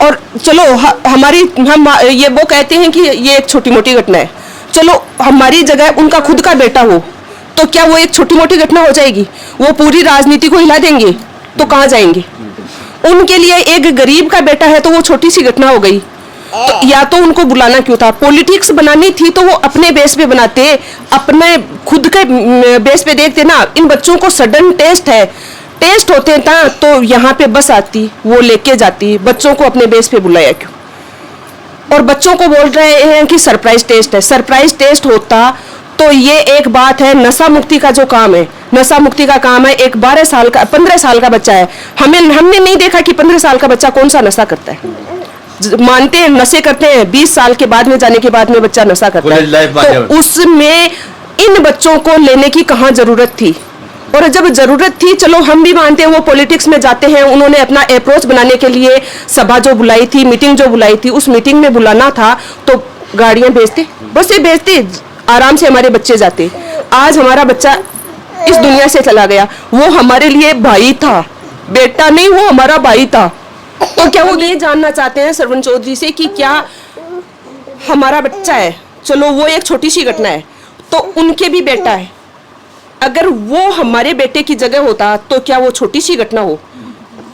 और चलो हमारी हम ये वो कहते हैं कि ये एक छोटी मोटी घटना है, चलो हमारी जगह उनका खुद का बेटा हो तो क्या वो एक छोटी मोटी घटना हो जाएगी? वो पूरी राजनीति को हिला देंगे तो कहाँ जाएंगे? उनके लिए एक गरीब का बेटा है तो वो छोटी सी घटना हो गई, तो या तो उनको बुलाना क्यों था? पॉलिटिक्स बनानी थी तो वो अपने बेस पे बनाते, अपने खुद के बेस पे देखते ना। इन बच्चों को सडन टेस्ट होते ना तो यहाँ पे बस आती, वो लेके जाती। बच्चों को अपने बेस पे बुलाया क्यों? और बच्चों को बोल रहे हैं कि सरप्राइज टेस्ट है। सरप्राइज टेस्ट होता तो ये एक बात है। नशा मुक्ति का जो काम है, नशा मुक्ति का काम है। एक 12 साल का 15 साल का बच्चा है, हमने नहीं देखा कि 15 साल का बच्चा कौन सा नशा करता है। मानते हैं नशे करते हैं, 20 साल के बाद में जाने के बाद में बच्चा नशा करता है, तो उसमें इन बच्चों को लेने की कहाँ जरूरत थी? और जब जरूरत थी, चलो हम भी मानते हैं वो पॉलिटिक्स में जाते हैं, उन्होंने अपना अप्रोच बनाने के लिए सभा जो बुलाई थी, मीटिंग जो बुलाई थी, उस मीटिंग में बुलाना था तो गाड़ियां भेजते, बसें भेजते, आराम से हमारे बच्चे जाते। आज हमारा बच्चा इस दुनिया से चला गया, वो हमारे लिए भाई था, बेटा नहीं, वो हमारा भाई था। तो क्या वो ये जानना चाहते हैं सरवण चौधरी से कि क्या हमारा बच्चा है, चलो वो एक छोटी सी घटना है, तो उनके भी बेटा है, अगर वो हमारे बेटे की जगह होता तो क्या वो छोटी सी घटना हो?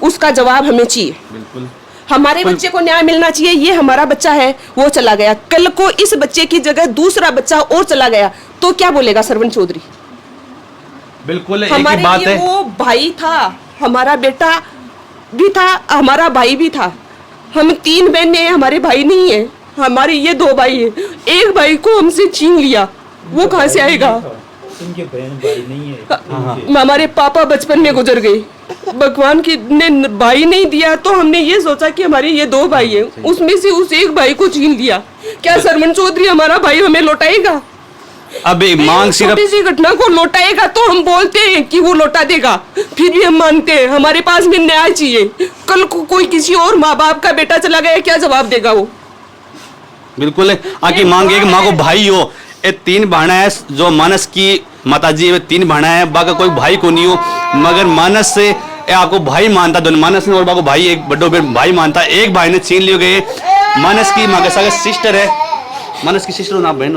उसका जवाब हमें चाहिए। बिल्कुल हमारे बच्चे को न्याय मिलना चाहिए। ये हमारा बच्चा है, वो चला गया, कल को इस बच्चे की जगह दूसरा बच्चा और चला गया तो क्या बोलेगा सरवण चौधरी? बिल्कुल हमारे एक बात लिए है, वो भाई था, हमारा बेटा भी था, हमारा भाई भी था। हम 3 बहनें हैं, हमारे भाई नहीं है, हमारे ये 2 भाई है। एक भाई को हमसे छीन लिया, वो कहाँ से आएगा? उनके बहन भाई नहीं है। हमारे पापा बचपन में गुजर गए, भगवान की ने भाई नहीं दिया, तो हमने ये सोचा कि हमारे ये 2 भाई हैं, उसमें से उस एक भाई को छीन लिया। क्या सरवण चौधरी हमारा भाई हमें लौटाएगा? अब मांग सिर्फ छोटी सी घटना को लौटाएगा तो हम बोलते हैं कि वो लौटा देगा, फिर भी हम मानते हैं हमारे पास में न्याय चाहिए। कल को कोई किसी और माँ बाप का बेटा चला गया, क्या जवाब देगा वो? बिल्कुल है, आकी मांग है कि माँ को भाई हो। ये 3 बहना है, जो मानस की माताजी है, 3 बहना है, बाका कोई भाई को नहीं हो, मगर मानस से आपको भाई मानता, दोनों मानस ने और बाको भाई, एक बड़ो भाई मानता, एक भाई ने छीन लियो गए। मानस की माँ के सिस्टर है, मानस की सिस्टर ना बहन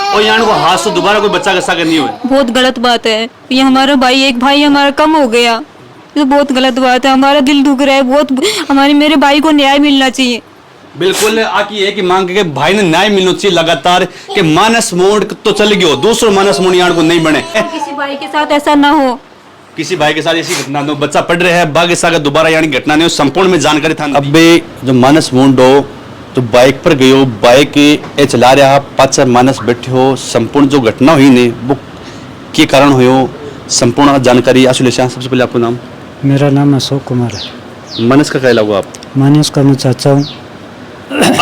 और यहाँ को हाथ से दोबारा कोई बच्चा का सागर नहीं हुआ। बहुत गलत बात है ये, हमारा भाई, एक भाई हमारा कम हो गया, ये बहुत गलत बात है। हमारा दिल दुख रहा है बहुत, मेरे भाई को न्याय मिलना चाहिए। बिल्कुल आकी है कि मांग के भाई ने न्याय मिलना चाहिए लगातार, कि मानस मोड़ तो चल गयो, दूसरो मानस मोड़ यहाँ को नहीं बने। किसी भाई के साथ ऐसा ना हो, किसी भाई के साथ ऐसी घटना न हो, बच्चा पढ़ रहे हैं, बाग ऐसा दोबारा यानी घटना नहीं हो, संपूर्ण में जानकारी था। अब जो मानस मोड़ हो तो बाइक पर गयो, बाइक ए चला रहा, पाछा मानस बैठे हो, संपूर्ण जो घटना हुई ने वो के कारण हो, संपूर्ण जानकारी आशुलेशा। सबसे पहले आपको नाम? मेरा नाम अशोक कुमार है। मानस का कहला हुआ आप? मानस का मैं चाचा हूँ।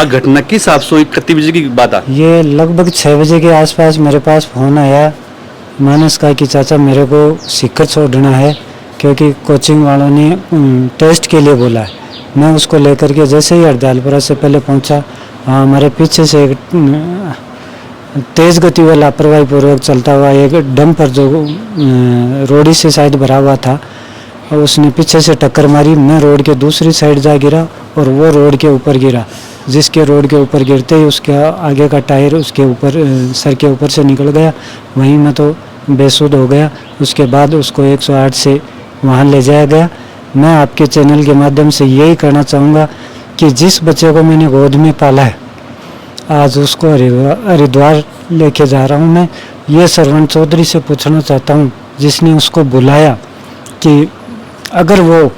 घटना किस हिसाब से कितने बजे की बात है? ये लगभग 6 बजे के आसपास मेरे पास फोन आया मानस का कि चाचा मेरे को सीकर छोड़ना है, क्योंकि कोचिंग वालों ने टेस्ट के लिए बोला है। मैं उसको लेकर के जैसे ही हरदयालपुरा से पहले पहुंचा, हमारे पीछे से एक तेज़ गति व लापरवाही पूर्वक चलता हुआ एक डंपर जो रोडी से शायद भरा हुआ था, उसने पीछे से टक्कर मारी। मैं रोड के दूसरी साइड जा गिरा और वो रोड के ऊपर गिरा, जिसके रोड के ऊपर गिरते ही उसका आगे का टायर उसके ऊपर सर के ऊपर से निकल गया। वहीं मैं तो बेसुध हो गया। उसके बाद उसको 108 से वहाँ ले जाया गया। मैं आपके चैनल के माध्यम से यही कहना चाहूँगा कि जिस बच्चे को मैंने गोद में पाला है, आज उसको हरिद्वार लेके जा रहा हूँ। मैं ये सरवण चौधरी से पूछना चाहता हूँ, जिसने उसको बुलाया, कि अगर वो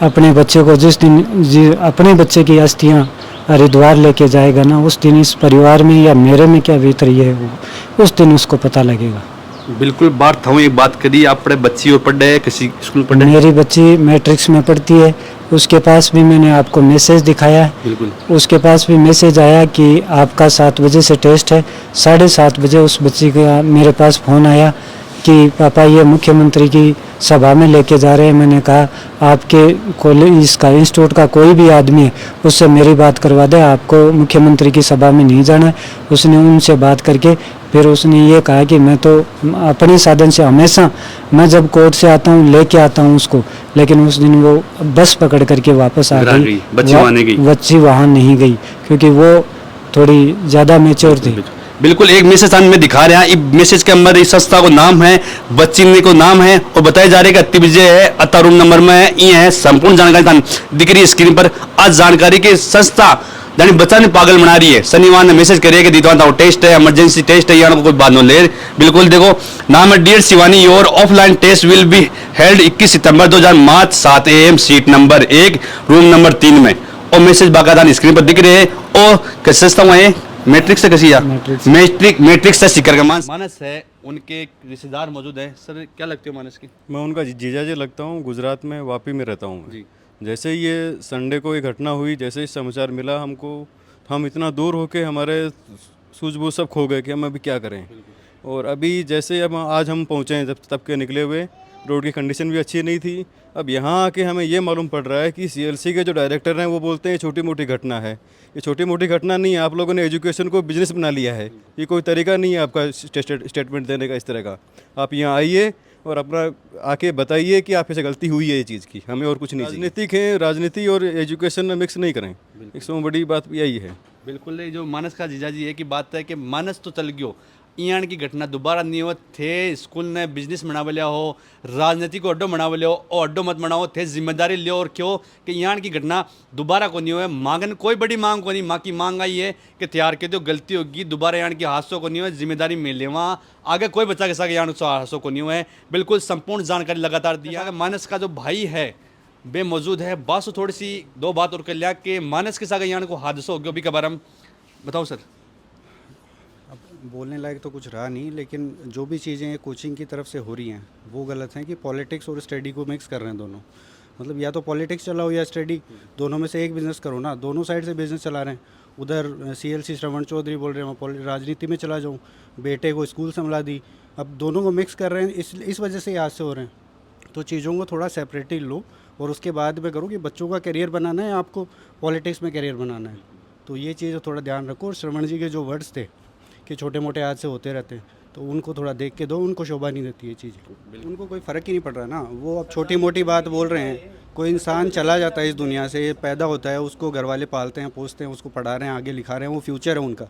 अपने बच्चे को जिस दिन अपने बच्चे की अस्थियाँ हरिद्वार लेके जाएगा ना, उस दिन इस परिवार में या मेरे में क्या बीत रही है वो उस दिन उसको पता लगेगा। बिल्कुल बात था, एक बात करी, आप पढ़े बच्ची और पढ़े किसी स्कूल पढ़े? मेरी बच्ची मैट्रिक्स में पढ़ती है, उसके पास भी मैंने आपको मैसेज दिखाया है। बिल्कुल उसके पास भी मैसेज आया कि आपका 7 बजे से टेस्ट है। 7:30 बजे उस बच्ची का मेरे पास फ़ोन आया कि पापा ये मुख्यमंत्री की सभा में लेके जा रहे हैं। मैंने कहा आपके कॉलेज इसका इंस्टीट्यूट का कोई भी आदमी है उससे मेरी बात करवा दे, आपको मुख्यमंत्री की सभा में नहीं जाना है। उसने उनसे बात करके फिर उसने ये कहा कि मैं तो अपने साधन से हमेशा, मैं जब कोर्ट से आता हूँ लेके आता हूँ उसको, लेकिन उस दिन वो बस पकड़ करके वापस आ गई। बच्ची वहाँ नहीं गई? बच्ची वहाँ नहीं गई क्योंकि वो थोड़ी ज़्यादा मैच्योर थी। बिल्कुल एक मैसेज में दिखा रहे हैं। इस मैसेज के अंदर इस संस्था को नाम है, बच्ची को नाम है और बताया जा रहा है कि अति विजय है, अता रूम नंबर में ये है। संपूर्ण जानकारी दिख रही है स्क्रीन पर। आज जानकारी की संस्था यानी बच्चा ने पागल बना रही है। शनिवार ने मैसेज करिए कि दीदवान टेस्ट है, इमरजेंसी टेस्ट है, यहाँ को कोई बात न ले। बिल्कुल देखो नाम है dear Shivani, your offline test will be held 21 सितंबर 2005 7 AM seat number 1 room number 3 में। और मैसेज बाकायदा स्क्रीन पर दिख रहे हैं। और कैसे संस्था हुआ है मैट्रिक्स से कैसी मैट्रिक्स से सीकर का मानस है, उनके रिश्तेदार मौजूद है। सर क्या लगते हो मानस की? मैं उनका जीजा जी लगता हूँ। गुजरात में वापी में रहता हूँ जी। जैसे ये संडे को ये घटना हुई, जैसे ही समाचार मिला हमको, हम इतना दूर होके हमारे सूझबूझ सब खो गए कि हम अभी क्या करें। और अभी जैसे अब आज हम पहुँचे हैं, जब तब के निकले हुए, रोड की कंडीशन भी अच्छी नहीं थी। अब यहाँ आके हमें ये मालूम पड़ रहा है कि CLC के जो डायरेक्टर हैं वो बोलते हैं छोटी मोटी घटना है। ये छोटी मोटी घटना नहीं है, आप लोगों ने एजुकेशन को बिजनेस बना लिया है। ये कोई तरीका नहीं है आपका स्टेटमेंट देने का इस तरह का। आप यहाँ आइए और अपना आके बताइए कि आपसे गलती हुई है ये चीज़ की, हमें और कुछ नहीं। राजनीतिक है, राजनीति और एजुकेशन में मिक्स नहीं करें, इसमें बड़ी बात यही है। बिल्कुल जो मानस का जीजा जी है कि बात है कि मानस तो चल गयो, यहाँ की घटना दोबारा नहीं हो। थे स्कूल ने बिजनेस बनावे लिया हो, राजनीति को अड्डो बनावे लियो और अड्डो मत बनाओ, थे जिम्मेदारी लियो। और क्यों कि यहाँ की घटना दोबारा को नहीं हो। मांगन कोई बड़ी मांग को नहीं, माँ की मांग आई है कि तैयार के दो गलती होगी, दोबारा यहाँ की हादसों को नहीं हो, जिम्मेदारी मिल ले। वहाँ आगे कोई बच्चा के साथ यहाँ हादसों को नहीं हुआ है। बिल्कुल संपूर्ण जानकारी लगातार दिया। मानस का जो भाई है बे मौजूद है। बस थोड़ी सी दो बात और कर लिया कि मानस के साथ यहाँ को हादसा हो गया अभी के बारे में बताओ सर। बोलने लायक तो कुछ रहा नहीं, लेकिन जो भी चीज़ें कोचिंग की तरफ से हो रही हैं वो गलत हैं कि पॉलिटिक्स और स्टडी को मिक्स कर रहे हैं दोनों। मतलब या तो पॉलिटिक्स चलाओ या स्टडी, दोनों में से एक बिज़नेस करो ना। दोनों साइड से बिज़नेस चला रहे हैं। उधर CLC श्रवण चौधरी बोल रहे हैं मैं राजनीति में चला जाऊँ, बेटे को स्कूल संभला दी। अब दोनों को मिक्स कर रहे हैं, इस वजह से आज से हो रहे हैं। तो चीज़ों को थोड़ा सेपरेटली लो और उसके बाद में करो कि बच्चों का करियर बनाना है, आपको पॉलिटिक्स में करियर बनाना है। तो ये चीज़ थोड़ा ध्यान रखो। और श्रवण जी के जो वर्ड्स थे कि छोटे मोटे हादसे होते रहते हैं, तो उनको थोड़ा देख के दो, उनको शोभा नहीं देती ये चीज़। उनको कोई फ़र्क ही नहीं पड़ रहा ना, वो अब छोटी मोटी बात बोल रहे हैं। कोई इंसान चला जाता है इस दुनिया से, पैदा होता है, उसको घर वाले पालते हैं, पोसते हैं, उसको पढ़ा रहे हैं, आगे लिखा रहे हैं, वो फ्यूचर है उनका।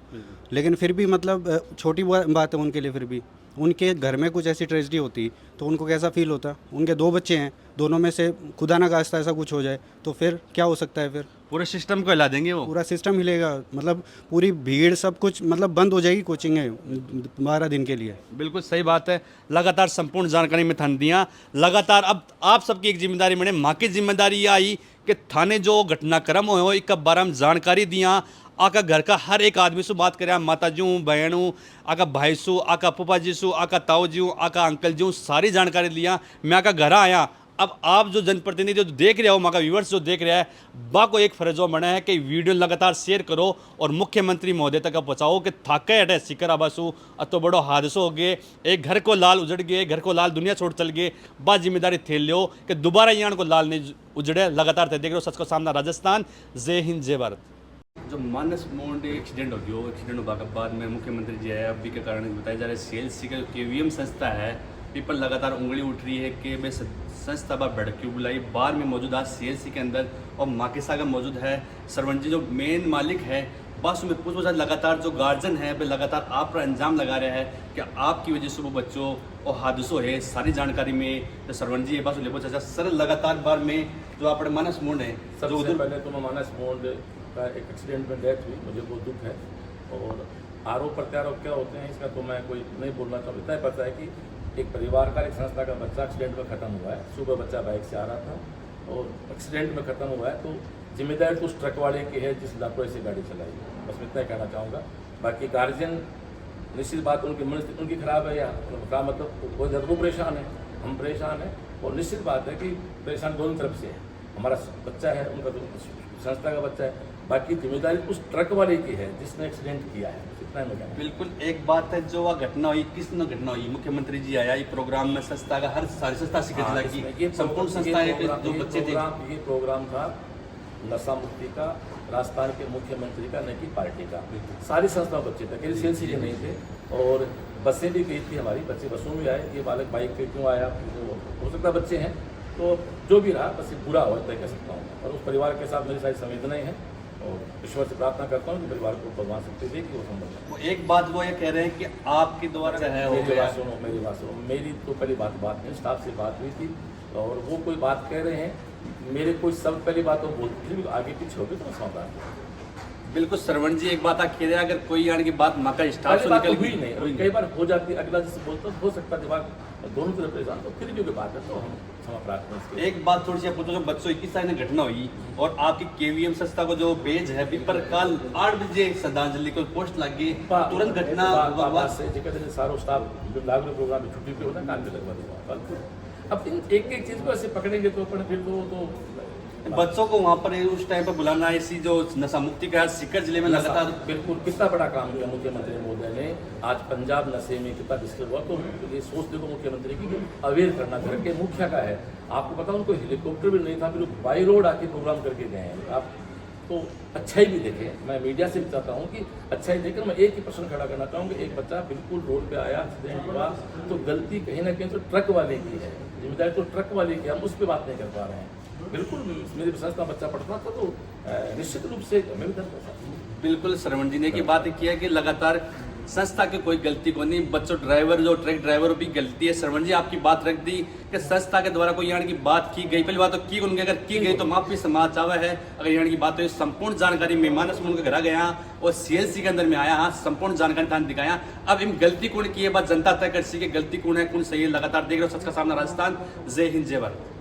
लेकिन फिर भी मतलब छोटी बात है उनके लिए। फिर भी उनके घर में कुछ ऐसी ट्रेजेडी होती तो उनको कैसा फील होता। उनके 2 बच्चे हैं, दोनों में से खुदा ना खास्ता ऐसा कुछ हो जाए तो फिर क्या हो सकता है। फिर पूरे सिस्टम को हिला देंगे, वो पूरा सिस्टम हिलेगा। मतलब पूरी भीड़ सब कुछ मतलब बंद हो जाएगी कोचिंग है 12 दिन के लिए। बिल्कुल सही बात है। लगातार संपूर्ण जानकारी में थाने दिया। लगातार अब आप सबकी एक जिम्मेदारी बने, माँ की जिम्मेदारी आई कि थाने जो घटनाक्रम हो एक बारे में जानकारी दिया। आका घर का हर एक आदमी से बात करे, माता जी बहनों, आका भाई सु, आका पप्पा जी सु, आका ताऊ जी, आका अंकल जी, सारी जानकारी लिया। मैं आका घर आया। अब आप जो जनप्रतिनिधि जो देख रहे हो, माँ का व्यूवर्स जो देख रहा है, बा को एक फर्जो बना है कि वीडियो लगातार शेयर करो और मुख्यमंत्री महोदय तक पहुँचाओ कि थाके हटे सिकर आबासु अतो बड़ो हादसो हो गए, एक घर को लाल उजड़ गए, घर को लाल दुनिया छोड़ चल गए। बा जिम्मेदारी थेल लो कि दोबारा यहाँ को लाल नहीं उजड़े। लगातार थे देख रहे हो सच का सामना राजस्थान। जय हिंद जय भारत। जो मानस मोड एक्सीडेंट हो गया, एक्सीडेंट होने के बाद में मुख्यमंत्री जी आए, अभी के कारण बताया जा रहा है CLC का KVM संस्था है, पीपल लगातार उंगली उठ रही है कि मैं संस्था बार बढ़ क्यों बुलाई। बार में मौजूद आज CLC के अंदर और माकेसा का मौजूद है सरवण जी जो मेन मालिक है। बस में पूछ लगातार जो गार्जियन है वे लगातार आप पर अंजाम लगा रहे हैं कि आपकी वजह से वो बच्चों और हादसों है। सारी जानकारी में जो सरवण जी है बस ले चाचा सर लगातार बार में जो अपने मानस मोड है। सबसे पहले तो मैं मानस मोड का एक एक्सीडेंट में डेथ हुई, मुझे बहुत दुख है। और आरोप प्रत्यारोप क्या होते हैं इसका तो मैं कोई नहीं बोलना चाहूँ। इतना ही पता है कि एक परिवार का एक संस्था का बच्चा एक्सीडेंट में ख़त्म हुआ है। सुबह बच्चा बाइक से आ रहा था और एक्सीडेंट में ख़त्म हुआ है, तो जिम्मेदारी तो उस ट्रक वाले की है जिस लापरवाही से गाड़ी चलाई। बस मैं इतना ही कहना चाहूँगा। बाकी गार्जियन निश्चित बात उनकी मनस्थिति उनकी खराब है या क्या मतलब कोई वो परेशान है, हम परेशान हैं। और निश्चित बात है कि परेशान दोनों तरफ से है। हमारा बच्चा है, उनका तो संस्था का बच्चा है। बाकी जिम्मेदारी उस ट्रक वाले की है जिसने एक्सीडेंट किया है। इतना मैं कहूँ। बिल्कुल एक बात है जो घटना हुई, किस न घटना हुई, मुख्यमंत्री जी आया ये प्रोग्राम में संस्था का हर सारी संस्था जिला की संपूर्ण संस्था जो बच्चे थे। ये प्रोग्राम था नशा मुक्ति का, राजस्थान के मुख्यमंत्री का, न कि पार्टी का। सारी संस्था बच्चे थे, केवल CLC के नहीं थे। और बसें भी गई थी हमारी, बच्चे बसों में आए। ये बालक बाइक पे क्यों आया हो सकता बच्चे हैं, तो जो भी रहा बस ये पूरा हुआ तय कह सकता हूँ। और उस परिवार के साथ मेरी सारी संवेदनाएं हैं और ईश्वर से प्रार्थना करता हूँ कि परिवार को भगवान शक्ति दे कि वो संभल जाए। एक बात वो ये कह रहे हैं कि आपके द्वारा मेरी बात सुनो, मेरी तो पहली बात नहीं, स्टाफ से बात हुई थी और वो कोई बात कह रहे हैं, मेरे कोई सब पहली बात वो बोलती थी, आगे पीछे हो गए तो समझदार। बिल्कुल श्रवण जी एक बात आप कह रहे हैं, अगर कोई यानी कि बात माँ का स्टाफ से निकल हुई नहीं, कई बार हो जाती है, अगला जिससे बोलता हो सकता है दिमाग दोनों तरफ परेशान, तो फिर भी कोई बात है तो हम क्षमा प्रार्थना। एक बात थोड़ी सी आप पूछो, जो बच्चों 21 तारीख में घटना हुई और आपकी केवीएम संस्था को जो पेज है पर कल 8 बजे श्रद्धांजलि को पोस्ट लगी, तुरंत घटना से सारो स्टाफ लागू प्रोग्राम में छुट्टी पे होता है, काम पे लगवा देगा। अब एक एक चीज को ऐसे पकड़ेंगे तो अपन फिर तो बच्चों को वहाँ पर उस टाइम पर बुलाना, ऐसी जो नशा मुक्ति का सीकर जिले में लगातार बिल्कुल कितना बड़ा काम किया मुख्यमंत्री महोदय ने। आज पंजाब नशे में कितना डिस्टर्ब हुआ, तो ये सोच देखो मुख्यमंत्री की अवेयर करना घर के मुखिया का है। आपको पता उनको हेलीकॉप्टर भी नहीं था, फिर बाई रोड आके प्रोग्राम करके गए हैं। आप तो अच्छा ही भी देखें, मैं मीडिया से भी चाहता हूँ कि अच्छा ही देखें। मैं एक ही प्रश्न खड़ा करना चाहूँगा, एक बच्चा बिल्कुल रोड पे आया, एक्सीडेंट हुआ, तो गलती कहीं ना कहीं तो ट्रक वाले की है, जिम्मेदारी तो ट्रक वाले की, हम उस पर बात नहीं कर पा रहे हैं। बिल्कुल मेरी संस्था बच्चा पढ़ता था तो निश्चित रूप से मैं भी दर्द करता। बिल्कुल श्रवण जी ने की बात किया कि लगातार संस्था की कोई गलती को नहीं, बच्चों ड्राइवर जो ट्रक ड्राइवर भी गलती है। श्रवण जी आपकी बात रख दी कि संस्था के द्वारा कोई यहाँ की बात की गई, पहली बात तो की उनके अगर की गई तो माफी समाज चावा है। अगर यहाँ की बात हो संपूर्ण जानकारी मेहमान उनके घर गया और CLC के अंदर में आया, हाँ संपूर्ण जानकारी थाने दिखाया। अब इन गलती कौन की है बात जनता तय कर सी कि गलती कौन है कौन सही है। लगातार देख रहे हो सच का सामना राजस्थान। जय हिंद जय भारत।